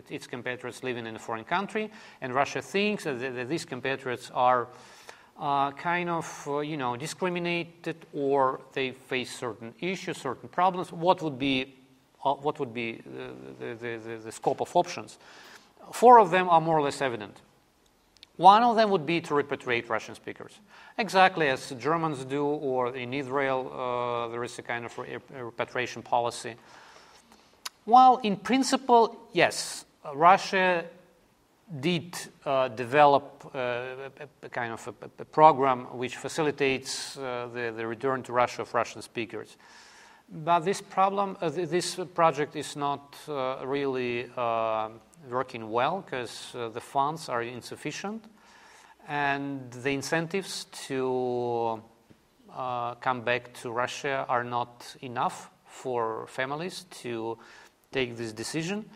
its compatriots living in a foreign country, and Russia thinks that these compatriots are discriminated, or they face certain issues, certain problems. What would be the scope of options? 4 of them are more or less evident. One of them would be to repatriate Russian speakers, exactly as the Germans do, or in Israel there is a kind of repatriation policy. While in principle, yes, Russia did develop a kind of a program which facilitates the return to Russia of Russian speakers. But this project is not really working well, because the funds are insufficient and the incentives to come back to Russia are not enough for families to take this decision.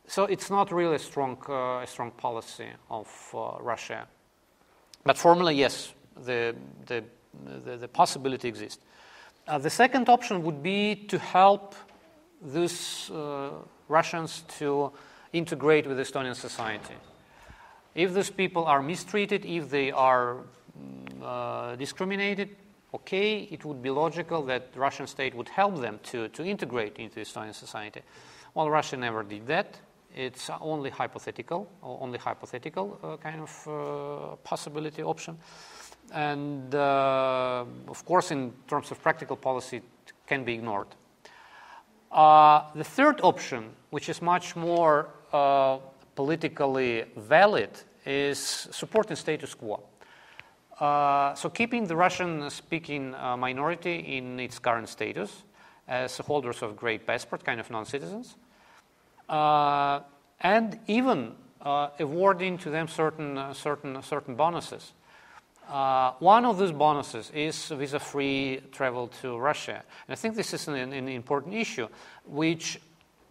So it's not really a strong policy of Russia. But formally, yes, the possibility exists. The second option would be to help these Russians to integrate with Estonian society. If these people are mistreated, if they are discriminated, okay, it would be logical that the Russian state would help them to integrate into Estonian society. Well, Russia never did that. It's only hypothetical kind of possibility option. And of course, in terms of practical policy, it can be ignored. The third option, which is much more politically valid, is supporting status quo. So keeping the Russian-speaking minority in its current status as holders of great passport, kind of non-citizens, and even awarding to them certain bonuses. One of those bonuses is visa-free travel to Russia. And I think this is an important issue, which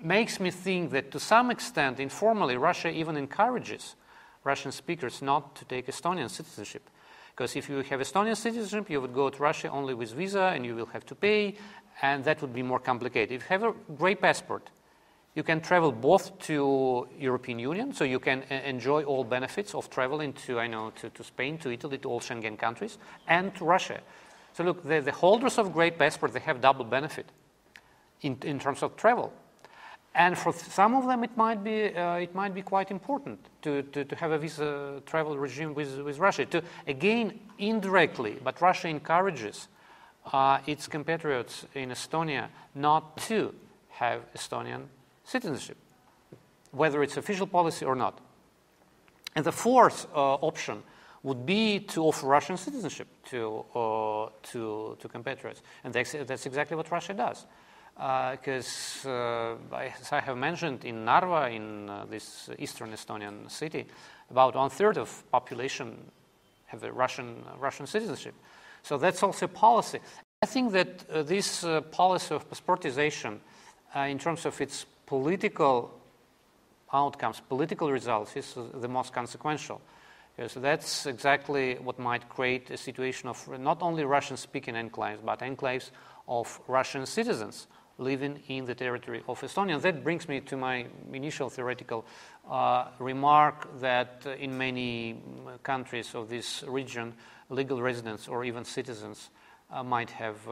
makes me think that to some extent, informally, Russia even encourages Russian speakers not to take Estonian citizenship. Because if you have Estonian citizenship, you would go to Russia only with visa, and you will have to pay, and that would be more complicated. If you have a great passport, You can travel both to European Union, so you can enjoy all benefits of traveling to, to Spain, to Italy, to all Schengen countries, and to Russia. So look, the holders of Great Passport, they have double benefit in terms of travel. And for some of them, it might be quite important to have a visa travel regime with Russia. Again, indirectly, but Russia encourages its compatriots in Estonia not to have Estonian citizenship, whether it's official policy or not. And the fourth option would be to offer Russian citizenship to compatriots, and that's exactly what Russia does. Because, as I have mentioned, in Narva, in this eastern Estonian city, about 1/3 of population have a Russian citizenship. So that's also a policy. I think that this policy of passportization, in terms of its political outcomes, political results, is the most consequential. Because that's exactly what might create a situation of not only Russian-speaking enclaves, but enclaves of Russian citizens living in the territory of Estonia. And that brings me to my initial theoretical remark that in many countries of this region, legal residents or even citizens might have,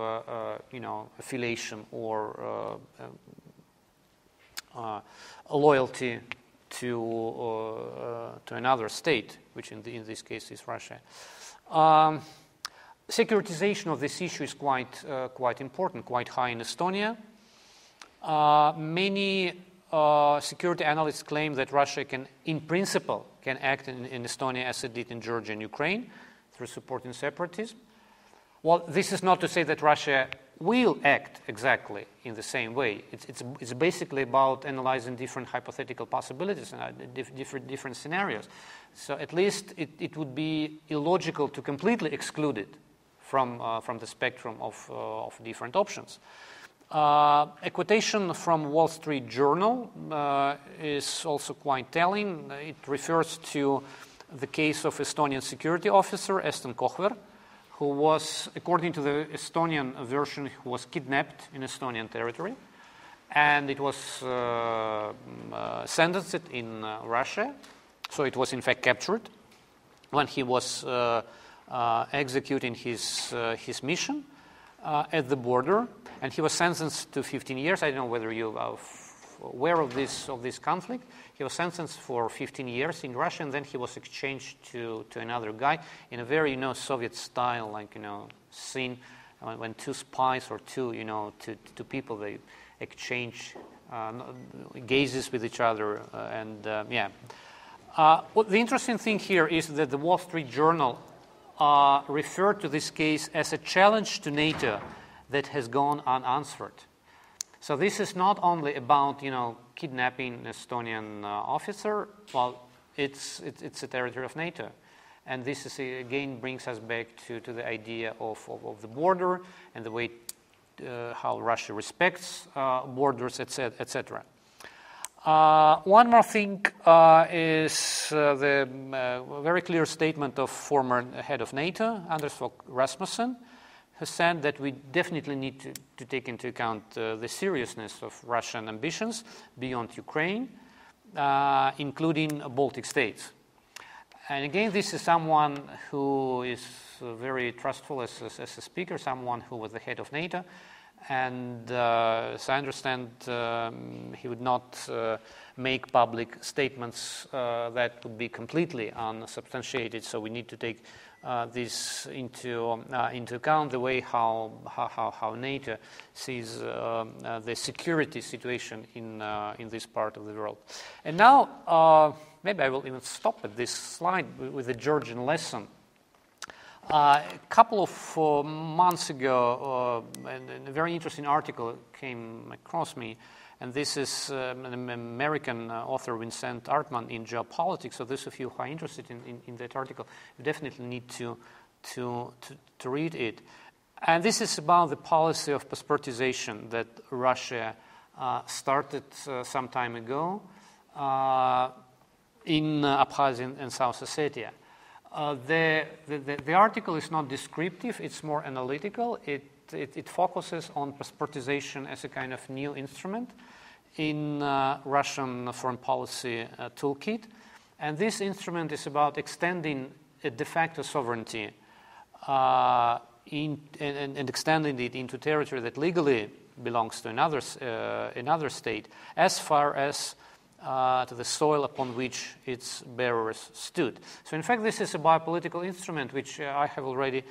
affiliation or a loyalty to another state, which in this case is Russia. Securitization of this issue is quite important, quite high in Estonia. Many security analysts claim that Russia in principle, can act in Estonia as it did in Georgia and Ukraine through supporting separatism. Well, this is not to say that Russia will act exactly in the same way. It's basically about analyzing different hypothetical possibilities and different scenarios. So at least it would be illogical to completely exclude it from the spectrum of different options. A quotation from Wall Street Journal is also quite telling. It refers to the case of Estonian security officer Eston Kohver, who was, according to the Estonian version, who was kidnapped in Estonian territory, and it was sentenced in Russia. So it was in fact captured when he was executing his mission at the border, and he was sentenced to 15 years. I don't know whether you are aware of this conflict. He was sentenced for 15 years in Russia, and then he was exchanged to another guy in a very Soviet style, scene when two spies or two people, they exchange gazes with each other, Well, the interesting thing here is that the Wall Street Journal referred to this case as a challenge to NATO that has gone unanswered. So this is not only about kidnapping an Estonian officer. Well, it's a territory of NATO, and this is again brings us back to the idea of the border and the way how Russia respects borders, etc. One more thing is the very clear statement of former head of NATO, Anders Fogh Rasmussen, who said that we definitely need to take into account the seriousness of Russian ambitions beyond Ukraine, including Baltic states. And again, this is someone who is very trustful as a speaker, someone who was the head of NATO. And as I understand, he would not make public statements that would be completely unsubstantiated. So we need to take this into account, the way how NATO sees the security situation in this part of the world. And now, maybe I will even stop at this slide with the Georgian lesson. A couple of months ago, a very interesting article came across me, and this is an American author, Vincent Artman, in Geopolitics. So those of you who are interested in that article, you definitely need to read it. And this is about the policy of passportization that Russia started some time ago in Abkhazia and South Ossetia. The article is not descriptive, it's more analytical. It focuses on passportization as a kind of new instrument in Russian foreign policy toolkit. And this instrument is about extending a de facto sovereignty and extending it into territory that legally belongs to another state, as far as to the soil upon which its bearers stood. So in fact, this is a biopolitical instrument which I have already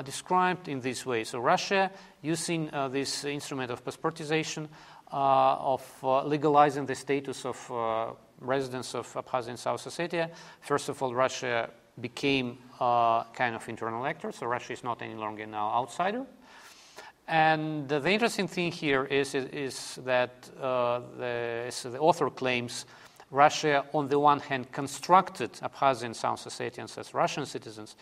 described in this way. So Russia, using this instrument of passportization, of legalizing the status of residents of Abkhazia and South Ossetia, first of all, Russia became kind of internal actor, so Russia is not any longer now outsider. And the interesting thing here is that, as the author claims, Russia, on the one hand, constructed Abkhazia and South Ossetians as Russian citizens,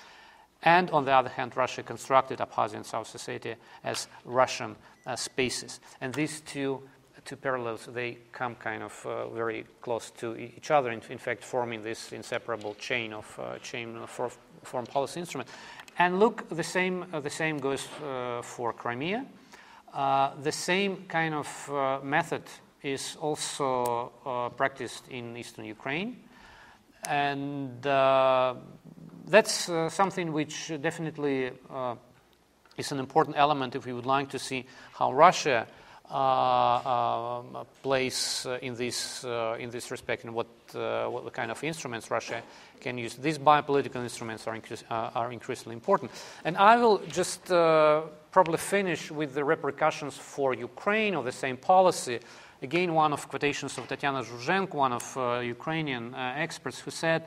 and on the other hand, Russia constructed Abkhazia and South Ossetia as Russian spaces. And these two parallels, they come kind of very close to each other, in fact, forming this inseparable chain of foreign policy instrument. And look, the same goes for Crimea. The same kind of method is also practiced in eastern Ukraine. And that's something which definitely is an important element if we would like to see how Russia plays in this respect, and what kind of instruments Russia can use. These biopolitical instruments are increasingly important. And I will just probably finish with the repercussions for Ukraine of the same policy. Again, one of quotations of Tatiana Zhuzhenko, one of Ukrainian experts, who said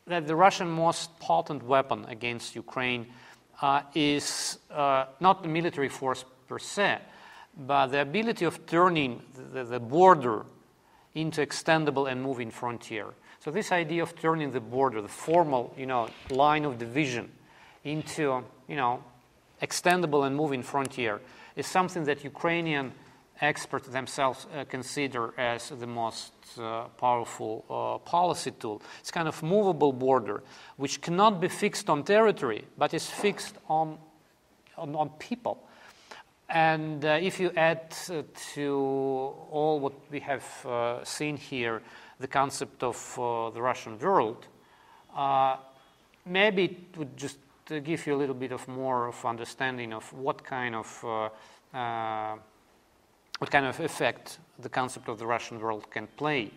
that the Russian most potent weapon against Ukraine is not the military force per se, but the ability of turning the border into extendable and moving frontier. So this idea of turning the border, the formal, line of division, into, extendable and moving frontier, is something that Ukrainian experts themselves consider as the most powerful policy tool. It's kind of movable border, which cannot be fixed on territory, but is fixed on people. And if you add to all what we have seen here, the concept of the Russian world, maybe it would just give you a little bit of more of understanding of what kind of effect the concept of the Russian world can play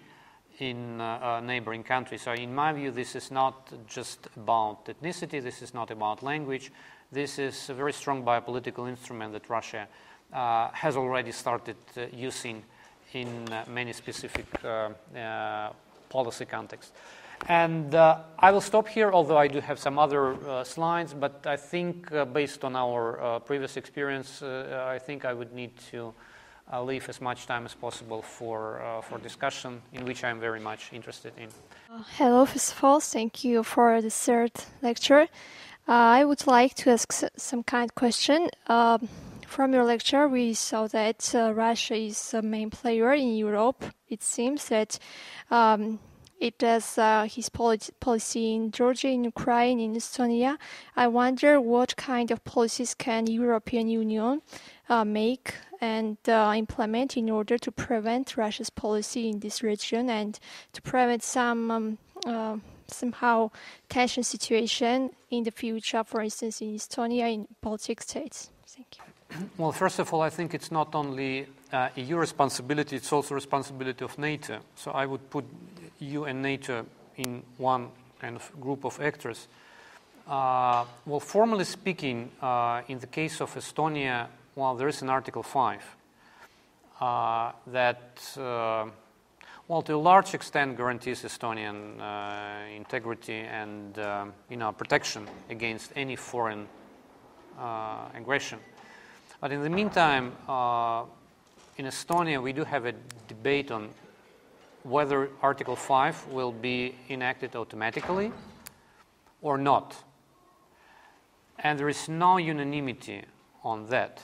in neighboring countries. So in my view, this is not just about ethnicity, this is not about language. This is a very strong biopolitical instrument that Russia has already started using in many specific policy contexts. And I will stop here, although I do have some other slides, but I think based on our previous experience, I think I would need to leave as much time as possible for discussion, in which I'm very much interested in. Hello, first of all, thank you for the third lecture. I would like to ask some kind of question. From your lecture, we saw that Russia is a main player in Europe. It seems that it does his policy in Georgia, in Ukraine, in Estonia. I wonder what kind of policies can European Union make and implement in order to prevent Russia's policy in this region and to prevent some somehow tension situation in the future, for instance, in Estonia, in Baltic states. Thank you. Well, first of all, I think it's not only EU responsibility, it's also responsibility of NATO. So I would put EU and NATO in one kind of group of actors. Well, formally speaking, in the case of Estonia, well, there is an Article 5 that to a large extent guarantees Estonian integrity and protection against any foreign aggression. But in the meantime, in Estonia, we do have a debate on whether Article 5 will be enacted automatically or not. And there is no unanimity on that.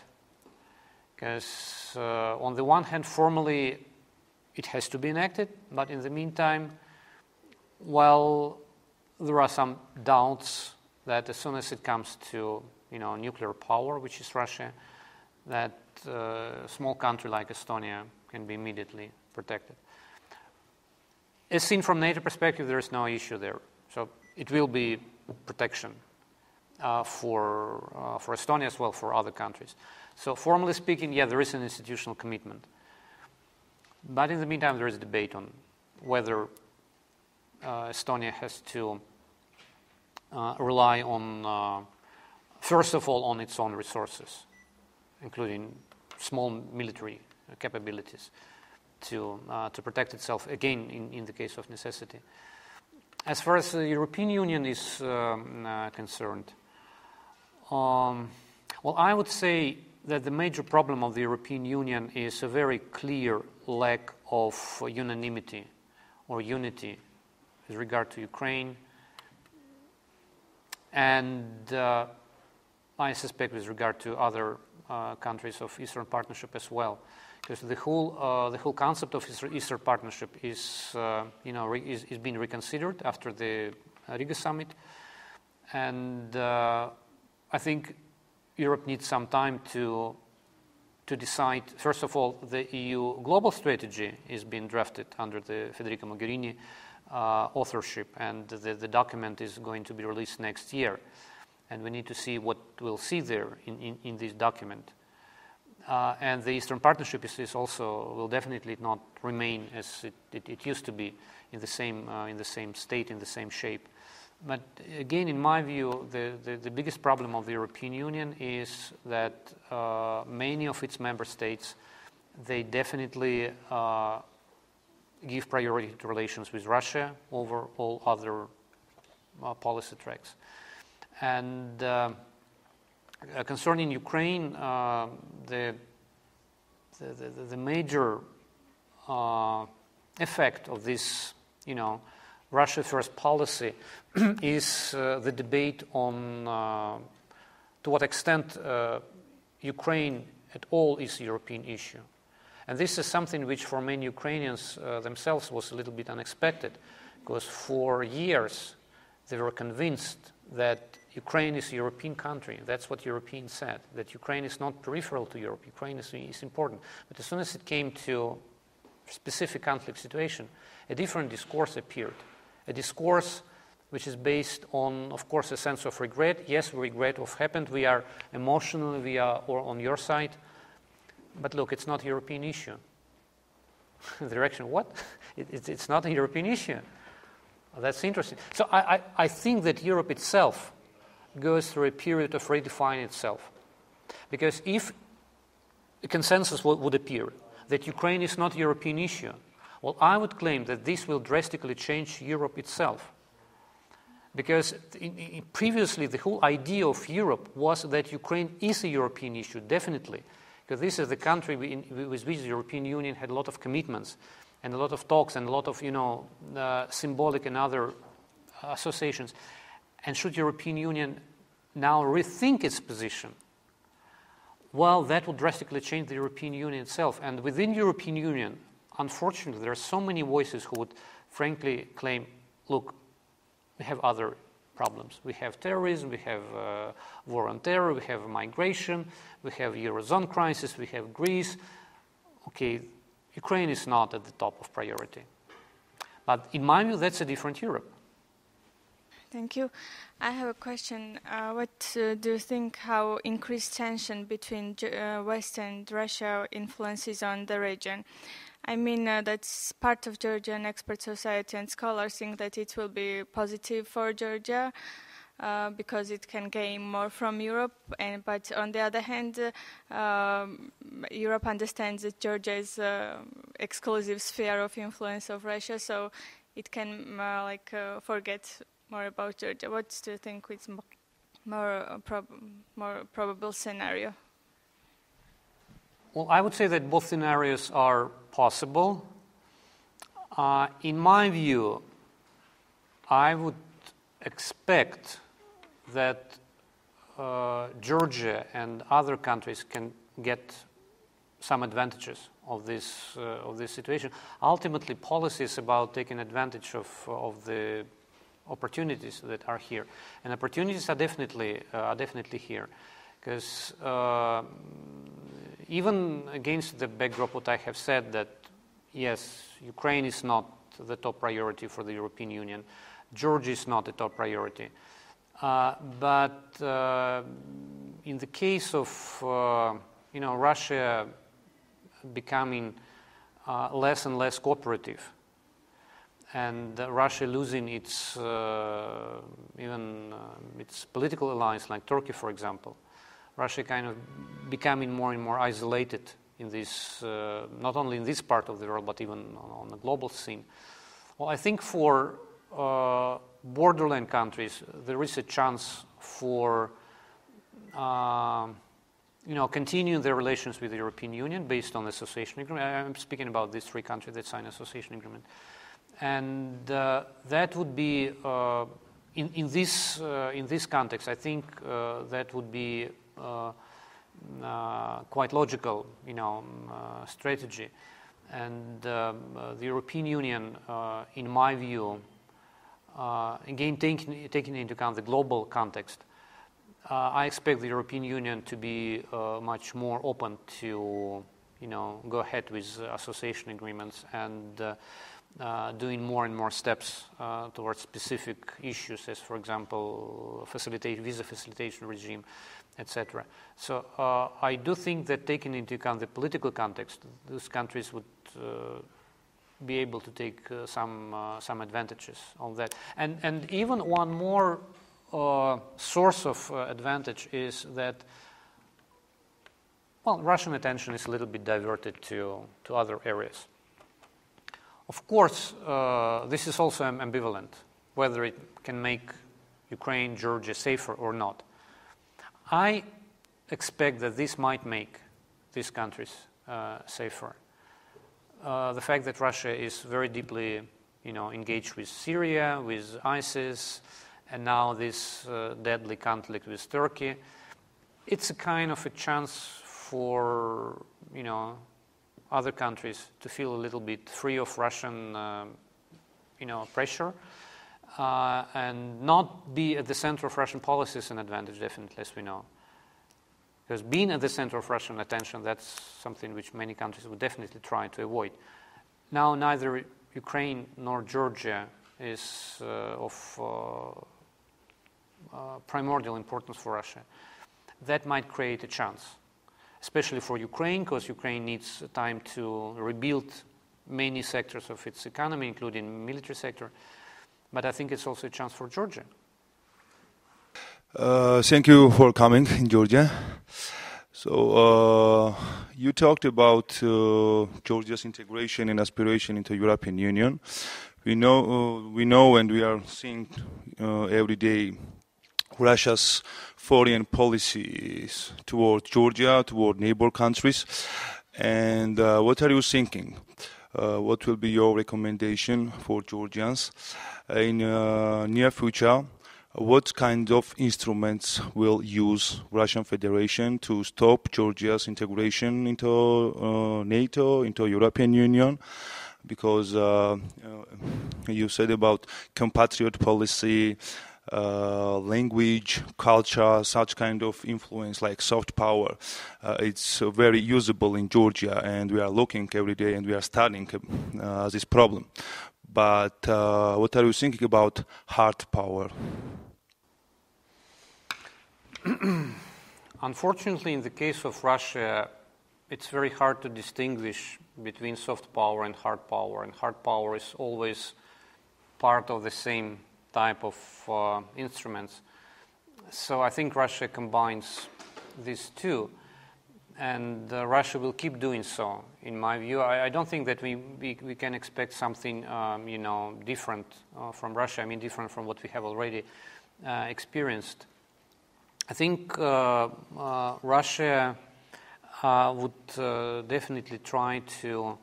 Because on the one hand, formally, it has to be enacted, but in the meantime, there are some doubts that as soon as it comes to nuclear power, which is Russia, that a small country like Estonia can be immediately protected. As seen from NATO perspective, there is no issue there. So it will be protection for Estonia as well for other countries. So formally speaking, yeah, there is an institutional commitment. But in the meantime, there is a debate on whether Estonia has to rely on, first of all, on its own resources, including small military capabilities to protect itself, again, in the case of necessity. As far as the European Union is concerned, well, I would say that the major problem of the European Union is a very clear lack of unanimity or unity with regard to Ukraine, and I suspect with regard to other countries of Eastern Partnership as well, because the whole concept of Eastern Partnership is being reconsidered after the Riga summit, and I think Europe needs some time to decide. First of all, the EU global strategy is being drafted under the Federica Mogherini authorship, and the document is going to be released next year. And we need to see what we'll see there in this document. And the Eastern Partnership is also will definitely not remain as it used to be in the same state, in the same shape. But again, in my view, the biggest problem of the European Union is that many of its member states, they definitely give priority to relations with Russia over all other policy tracks. And concerning Ukraine, the major effect of this, Russia first policy is the debate on to what extent Ukraine at all is a European issue. And this is something which for many Ukrainians themselves was a little bit unexpected, because for years they were convinced that Ukraine is a European country. That's what Europeans said, that Ukraine is not peripheral to Europe. Ukraine is important. But as soon as it came to specific conflict situation, a different discourse appeared. A discourse which is based on, of course, a sense of regret. Yes, we regret what happened. We are emotionally, or on your side. But look, it's not a European issue. The direction, what? It's not a European issue. Well, that's interesting. So I think that Europe itself goes through a period of redefining itself. Because if a consensus would appear that Ukraine is not a European issue, well, I would claim that this will drastically change Europe itself. Because previously the whole idea of Europe was that Ukraine is a European issue, definitely. Because this is the country with which the European Union had a lot of commitments and a lot of talks and a lot of, symbolic and other associations. And should European Union now rethink its position, well, that will drastically change the European Union itself. And within the European Union, unfortunately, there are so many voices who would frankly claim, look, we have other problems. We have terrorism, we have war on terror, we have migration, we have Eurozone crisis, we have Greece. Okay, Ukraine is not at the top of priority. But in my view, that's a different Europe. Thank you. I have a question. What do you think how increased tension between West and Russia influences on the region? I mean, that's part of Georgian expert society, and scholars think that it will be positive for Georgia because it can gain more from Europe. But on the other hand, Europe understands that Georgia is exclusive sphere of influence of Russia, so it can forget more about Georgia. What do you think is more probable scenario? Well, I would say that both scenarios are possible. In my view, I would expect that Georgia and other countries can get some advantages of this situation. Ultimately, policy is about taking advantage of the opportunities that are here, and opportunities are definitely here, because even against the backdrop what I have said, that yes, Ukraine is not the top priority for the European Union. Georgia is not a top priority. But in the case of Russia becoming less and less cooperative, and Russia losing its its political alliance, like Turkey, for example, Russia kind of becoming more and more isolated in this, not only in this part of the world, but even on the global scene. Well, I think for borderland countries, there is a chance for continuing their relations with the European Union based on the association agreement. I'm speaking about these three countries that signed association agreement, and that would be in this context. I think that would be quite logical, strategy. And the European Union, in my view, again taking into account the global context, I expect the European Union to be much more open to, go ahead with association agreements and doing more and more steps towards specific issues, as, for example, visa facilitation regime, etc. So I do think that taking into account the political context, those countries would be able to take some advantages of that. And even one more source of advantage is that, Russian attention is a little bit diverted to other areas. Of course, this is also ambivalent, whether it can make Ukraine, Georgia safer or not. I expect that this might make these countries safer. The fact that Russia is very deeply, engaged with Syria, with ISIS, and now this deadly conflict with Turkey, it's a kind of a chance for, other countries to feel a little bit free of Russian, pressure, and not be at the center of Russian policy is an advantage, definitely, as we know. Because being at the center of Russian attention, that's something which many countries would definitely try to avoid. Now, neither Ukraine nor Georgia is of primordial importance for Russia. That might create a chance, especially for Ukraine, because Ukraine needs time to rebuild many sectors of its economy, including military sector. But I think it's also a chance for Georgia. Thank you for coming in Georgia. So you talked about Georgia's integration and aspiration into European Union. We know, and we are seeing every day Russia's foreign policies toward Georgia, toward neighbor countries. And what are you thinking? What will be your recommendation for Georgians in near future? What kind of instruments will use Russian Federation to stop Georgia's integration into NATO, into European Union? Because you said about compatriot policy, language, culture, such kind of influence like soft power. It's very usable in Georgia, and we are looking every day and we are studying this problem. But what are you thinking about hard power? Unfortunately, in the case of Russia, it's very hard to distinguish between soft power and hard power. And hard power is always part of the same type of instruments. So I think Russia combines these two. And Russia will keep doing so, in my view. I don't think that we can expect something, different from Russia. I mean, different from what we have already experienced. I think Russia would definitely try to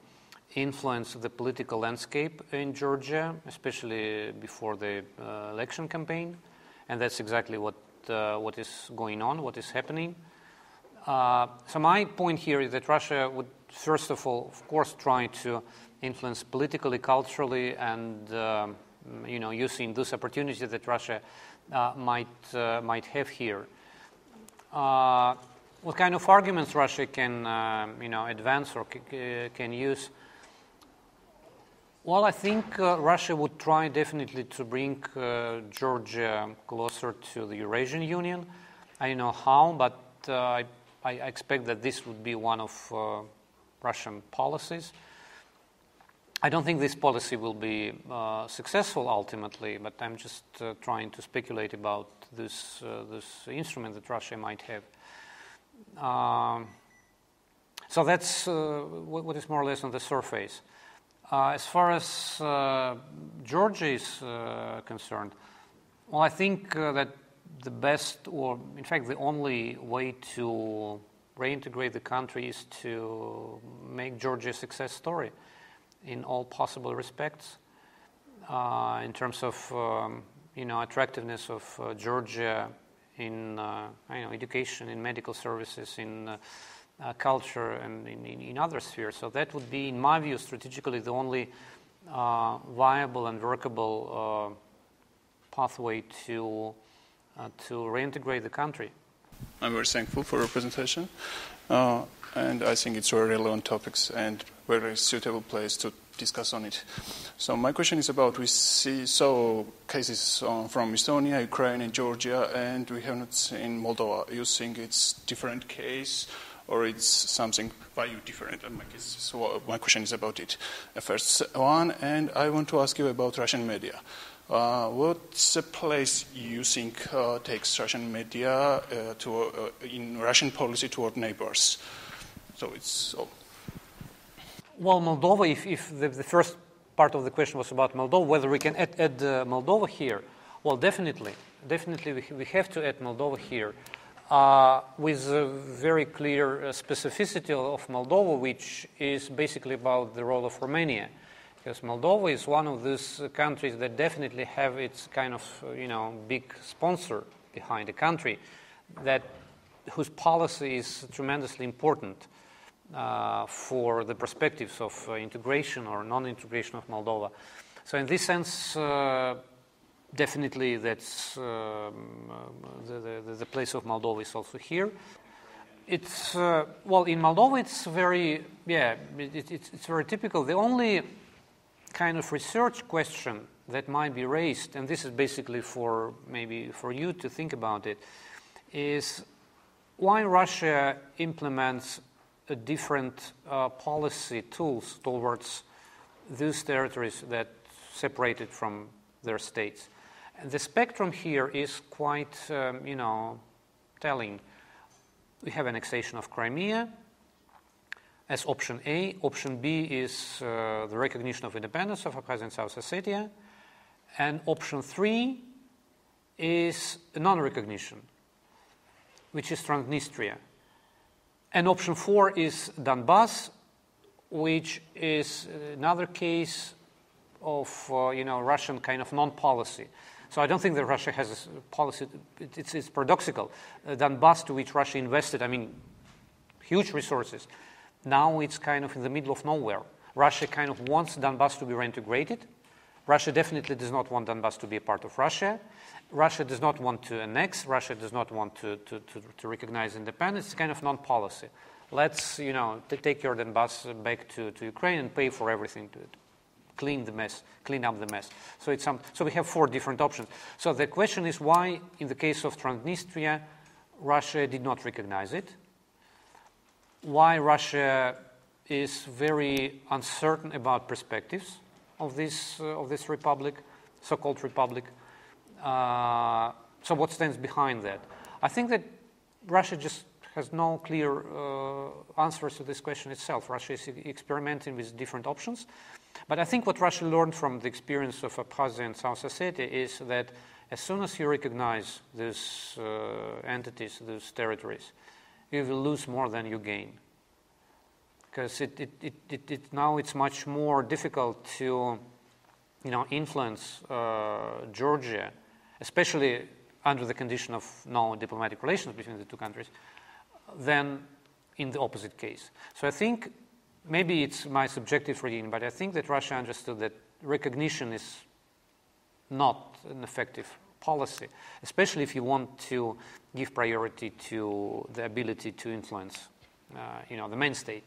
influence the political landscape in Georgia, especially before the election campaign, and that's exactly what is going on, what is happening. So my point here is that Russia would, first of all, of course, try to influence politically, culturally, and using those opportunities that Russia might have here. What kind of arguments Russia can advance or can use? Well, I think Russia would try definitely to bring Georgia closer to the Eurasian Union. I don't know how, but I expect that this would be one of Russian policies. I don't think this policy will be successful ultimately, but I'm just trying to speculate about this instrument that Russia might have. So that's what is more or less on the surface. As far as Georgia is concerned, well, I think that the best, or in fact the only way to reintegrate the country is to make Georgia a success story in all possible respects, in terms of attractiveness of Georgia in education, in medical services, in culture, and in other spheres. So that would be, in my view, strategically the only viable and workable pathway to reintegrate the country. I'm very thankful for your presentation, and I think it's very relevant topics and very suitable place to discuss on it. So my question is about, we saw cases from Estonia, Ukraine, and Georgia, and we have not seen Moldova. You think it's different case, or it's something value different? So my question is about it. First one, and I want to ask you about Russian media. What's the place you think takes Russian media in Russian policy toward neighbors? So it's all. Well, Moldova, if the first part of the question was about Moldova, whether we can add Moldova here, well, definitely we have to add Moldova here, with a very clear specificity of Moldova, which is basically about the role of Romania. Because Moldova is one of those countries that definitely have its kind of, big sponsor behind the country, whose policy is tremendously important for the perspectives of integration or non-integration of Moldova. So in this sense, definitely that's the place of Moldova is also here. It's in Moldova it's very it's very typical. The only kind of research question that might be raised, and this is basically for you to think about it, is why Russia implements different policy tools towards those territories that separated from their states. And the spectrum here is quite, telling. We have annexation of Crimea as option A. Option B is the recognition of independence of Abkhazia and South Ossetia. And option 3 is non-recognition, which is Transnistria. And option 4 is Donbass, which is another case of Russian kind of non-policy. So I don't think that Russia has a policy. It's paradoxical. Donbass, to which Russia invested, huge resources. Now it's kind of in the middle of nowhere. Russia kind of wants Donbass to be reintegrated. Russia definitely does not want Donbass to be a part of Russia. Russia does not want to annex. Russia does not want to recognize independence. It's kind of non-policy. Let's, take your Donbass back to Ukraine and pay for everything to it. Clean up the mess. So we have 4 different options. So the question is why, in the case of Transnistria, Russia did not recognize it. Why Russia is very uncertain about perspectives of this republic, so-called republic. So what stands behind that? I think that Russia just has no clear answers to this question itself. Russia is experimenting with different options. But I think what Russia learned from the experience of Abkhazia and South Ossetia is that as soon as you recognize these entities, these territories, you will lose more than you gain. Because now it's much more difficult to influence Georgia, especially under the condition of no diplomatic relations between the two countries, than in the opposite case. So I think, maybe it's my subjective reading, but I think that Russia understood that recognition is not an effective policy, especially if you want to give priority to the ability to influence, the main state.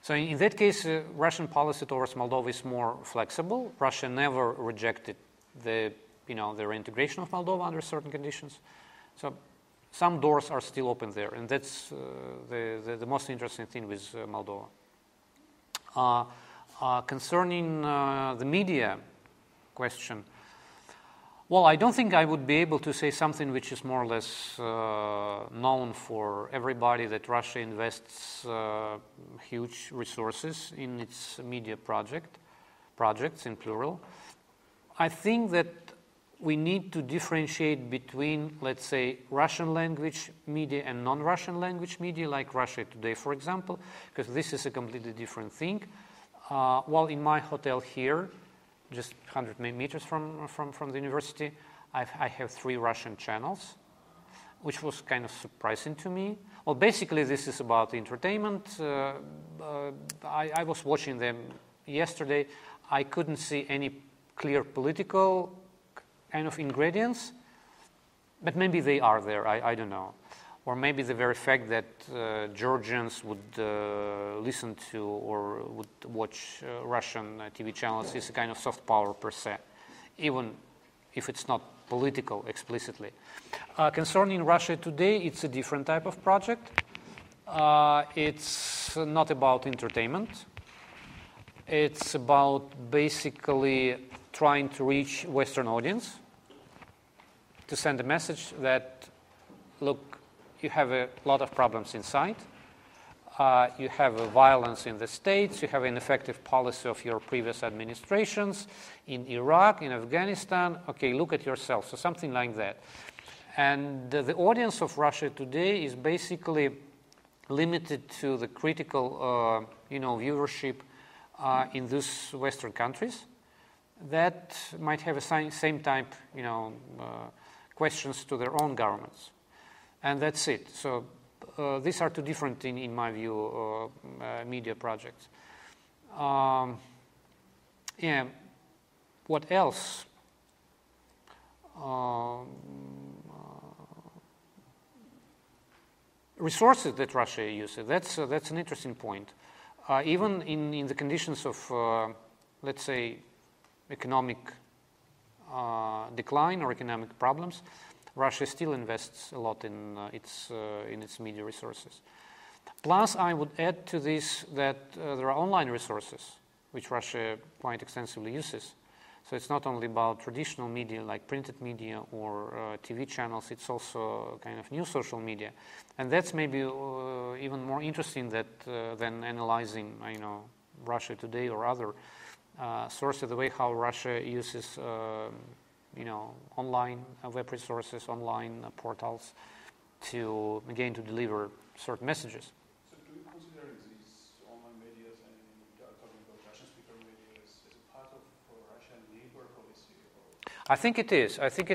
So in that case, Russian policy towards Moldova is more flexible. Russia never rejected the reintegration of Moldova under certain conditions. So some doors are still open there, and that's the most interesting thing with Moldova. Concerning the media question, well, I don't think I would be able to say something which is more or less known for everybody, that Russia invests huge resources in its media projects in plural. I think that we need to differentiate between, let's say, Russian language media and non-Russian language media, like Russia Today, for example, because this is a completely different thing. Well, in my hotel here, just 100 meters from the university, I have 3 Russian channels, which was kind of surprising to me. Well, basically, this is about entertainment. I was watching them yesterday. I couldn't see any clear political kind of ingredients, but maybe they are there, I don't know. Or maybe the very fact that Georgians would listen to or would watch Russian TV channels is a kind of soft power per se, even if it's not political explicitly. Concerning Russia Today, it's a different type of project. It's not about entertainment. It's about basically trying to reach Western audience, to send a message that, look, you have a lot of problems inside. You have a violence in the states. You have an ineffective policy of your previous administrations in Iraq, in Afghanistan. Okay, look at yourself. So something like that. And the audience of Russia Today is basically limited to the critical, viewership in those Western countries that might have a same type, questions to their own governments. And that's it. So these are 2 different, in my view, media projects. What else? Resources that Russia uses. That's an interesting point. Even in the conditions of, let's say, economic decline or economic problems, Russia still invests a lot in its media resources. Plus, I would add to this that there are online resources which Russia quite extensively uses. So it's not only about traditional media like printed media or TV channels, it's also kind of new social media. And that's maybe even more interesting than analyzing, Russia Today or other sources, the way how Russia uses online web resources, online portals to deliver certain messages. So do you consider these online media and talking about Russian-speaker media as a part of Russian neighbor policy? I think it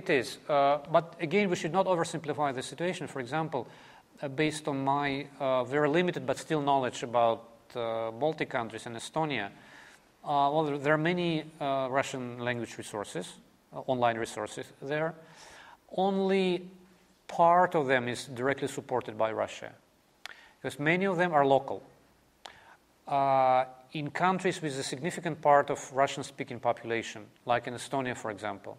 is. But again, we should not oversimplify the situation. For example, based on my very limited but still knowledge about Baltic countries and Estonia, there are many Russian language resources, online resources there. Only part of them is directly supported by Russia, because many of them are local. In countries with a significant part of Russian-speaking population, like in Estonia, for example,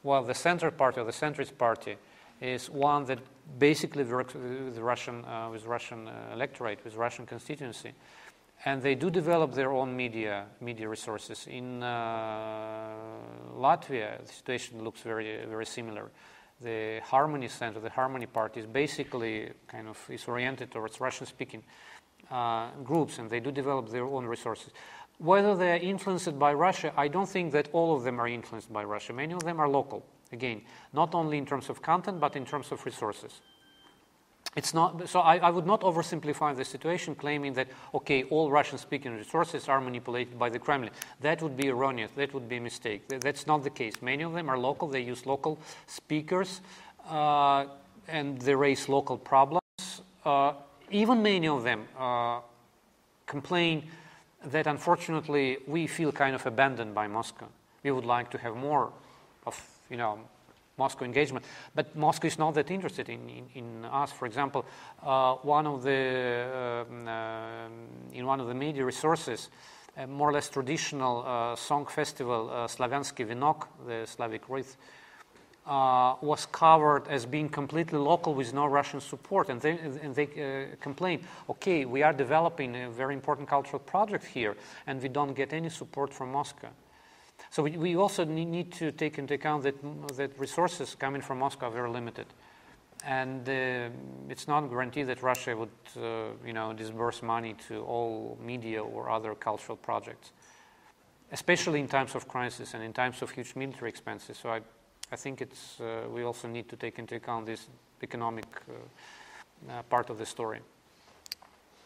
while the center party or the centrist party is one that basically works with Russian electorate, with Russian constituency, and they do develop their own media resources. In Latvia, the situation looks very, very similar. The Harmony Center, the Harmony Party, is basically is oriented towards Russian-speaking groups, and they do develop their own resources. Whether they are influenced by Russia, I don't think that all of them are influenced by Russia. Many of them are local. Again, not only in terms of content, but in terms of resources. It's not, so I would not oversimplify the situation claiming that, okay, all Russian-speaking resources are manipulated by the Kremlin. That would be erroneous. That would be a mistake. That's not the case. Many of them are local. They use local speakers, and they raise local problems. Even many of them complain that, unfortunately, we feel kind of abandoned by Moscow. We would like to have more of, Moscow engagement. But Moscow is not that interested in us. For example, in one of the media resources, a more or less traditional song festival, Slaviansky Venok, the Slavic wreath, was covered as being completely local with no Russian support. And they complained, okay, we are developing a very important cultural project here, and we don't get any support from Moscow. So we also need to take into account that resources coming from Moscow are very limited. And it's not guaranteed that Russia would disburse money to all media or other cultural projects, especially in times of crisis and in times of huge military expenses. So I think we also need to take into account this economic part of the story.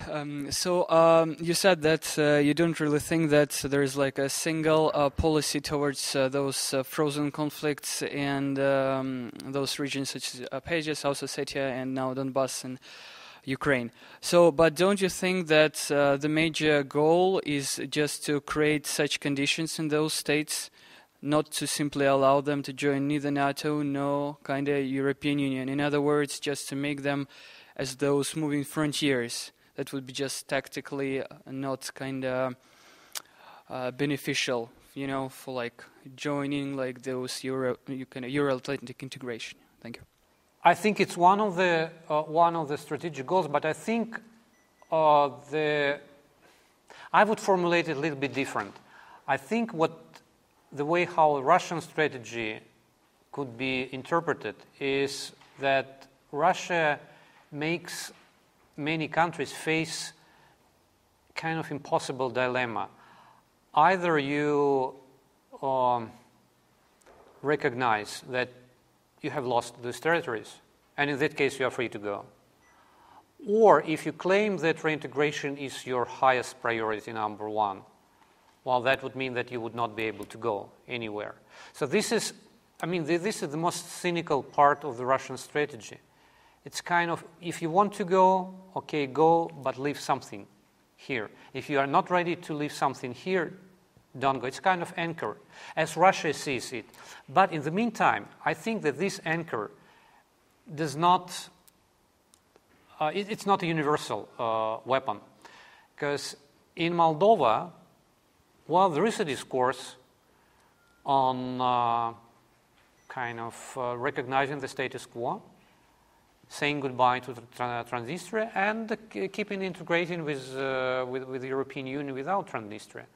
You said that you don't really think that there is like a single policy towards those frozen conflicts and those regions such as Abkhazia, South Ossetia, and now Donbass and Ukraine. But don't you think that the major goal is just to create such conditions in those states, not to simply allow them to join neither NATO nor kind of European Union? In other words, just to make them as those moving frontiers that would be just tactically not kind of beneficial, for like joining like those Euro-Atlantic integration. Thank you. I think it's one of the strategic goals, but I think I would formulate it a little bit different. I think the way how Russian strategy could be interpreted is that Russia makes many countries face kind of impossible dilemma. Either you recognize that you have lost these territories, and in that case you are free to go. Or if you claim that reintegration is your highest priority, number one, well, that would mean that you would not be able to go anywhere. So this is the most cynical part of the Russian strategy. It's kind of, if you want to go, okay, go, but leave something here. If you are not ready to leave something here, don't go. It's kind of anchor, as Russia sees it. But in the meantime, I think that this anchor does not, it's not a universal weapon. Because in Moldova, well, there is a discourse on recognizing the status quo, saying goodbye to Transnistria, and keeping integrating with the European Union without Transnistria.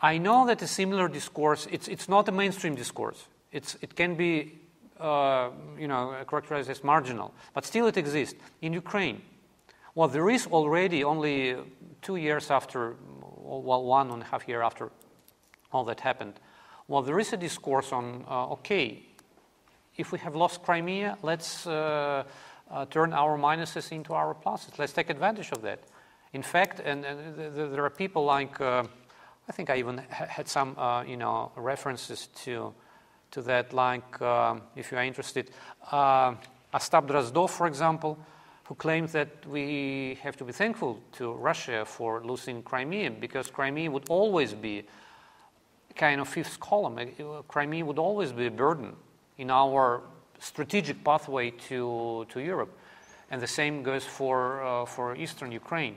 I know that a similar discourse, it's not a mainstream discourse. It can be characterized as marginal, but still it exists. In Ukraine, well, there is already only 2 years after, well, 1.5 years after all that happened, well, there is a discourse on, okay, if we have lost Crimea, let's turn our minuses into our pluses. Let's take advantage of that. In fact, and there are people like, I think I even had some, references to that, like, if you are interested, Ostap Drozdov, for example, who claims that we have to be thankful to Russia for losing Crimea, because Crimea would always be kind of fifth column. Crimea would always be a burden in our strategic pathway to Europe. And the same goes for Eastern Ukraine.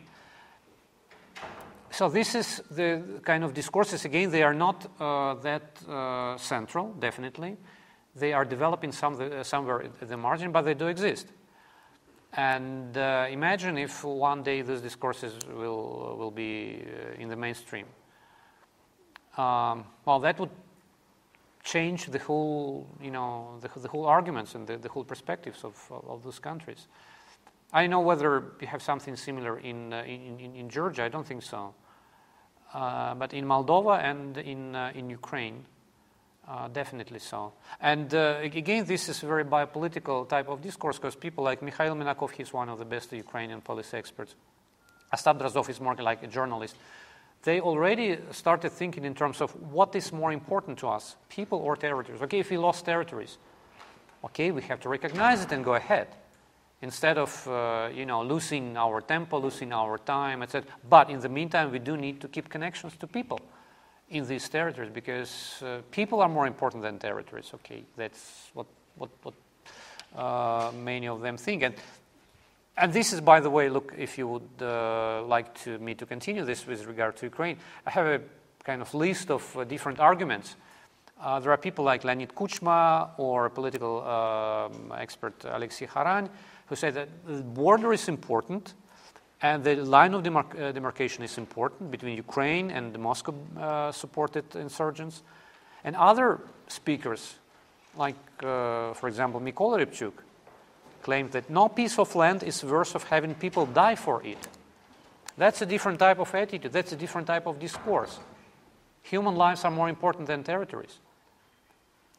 So this is the kind of discourses, again, they are not that central, definitely. They are developing somewhere at the margin, but they do exist. And imagine if one day these discourses will be in the mainstream. Well, that would change the whole, the whole arguments and the whole perspectives of those countries. I know whether you have something similar in Georgia. I don't think so. But in Moldova and in Ukraine, definitely so. And again, this is a very biopolitical type of discourse, because people like Mikhail Minakov, he's one of the best Ukrainian policy experts. Ostap Drozdov is more like a journalist. They already started thinking in terms of what is more important to us, people or territories. Okay, if we lost territories, okay, we have to recognize it and go ahead, instead of losing our tempo, losing our time, etc. But in the meantime, we do need to keep connections to people in these territories, because people are more important than territories. Okay, that's what many of them think. And this is, by the way, look, if you would like me to continue this with regard to Ukraine, I have a kind of list of different arguments. There are people like Leonid Kuchma or political expert Alexei Haran who say that the border is important and the line of demarcation is important between Ukraine and the Moscow-supported insurgents. And other speakers, like, for example, Mykola Rybchuk, claimed that no piece of land is worth of having people die for it. That's a different type of attitude. That's a different type of discourse. Human lives are more important than territories.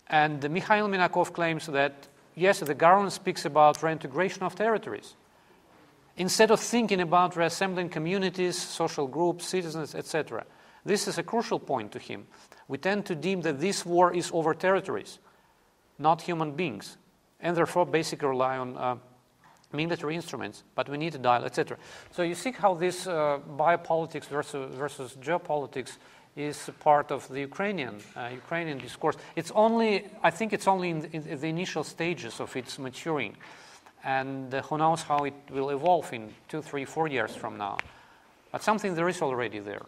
And Mikhail Minakov claims that, yes, the government speaks about reintegration of territories. Instead of thinking about reassembling communities, social groups, citizens, etc. This is a crucial point to him. We tend to deem that this war is over territories, not human beings, and therefore basically rely on military instruments, but we need a dialogue, etc. So you see how this biopolitics versus geopolitics is part of the Ukrainian discourse. I think it's only in the initial stages of its maturing, and who knows how it will evolve in 2, 3, 4 years from now. But something there is already there.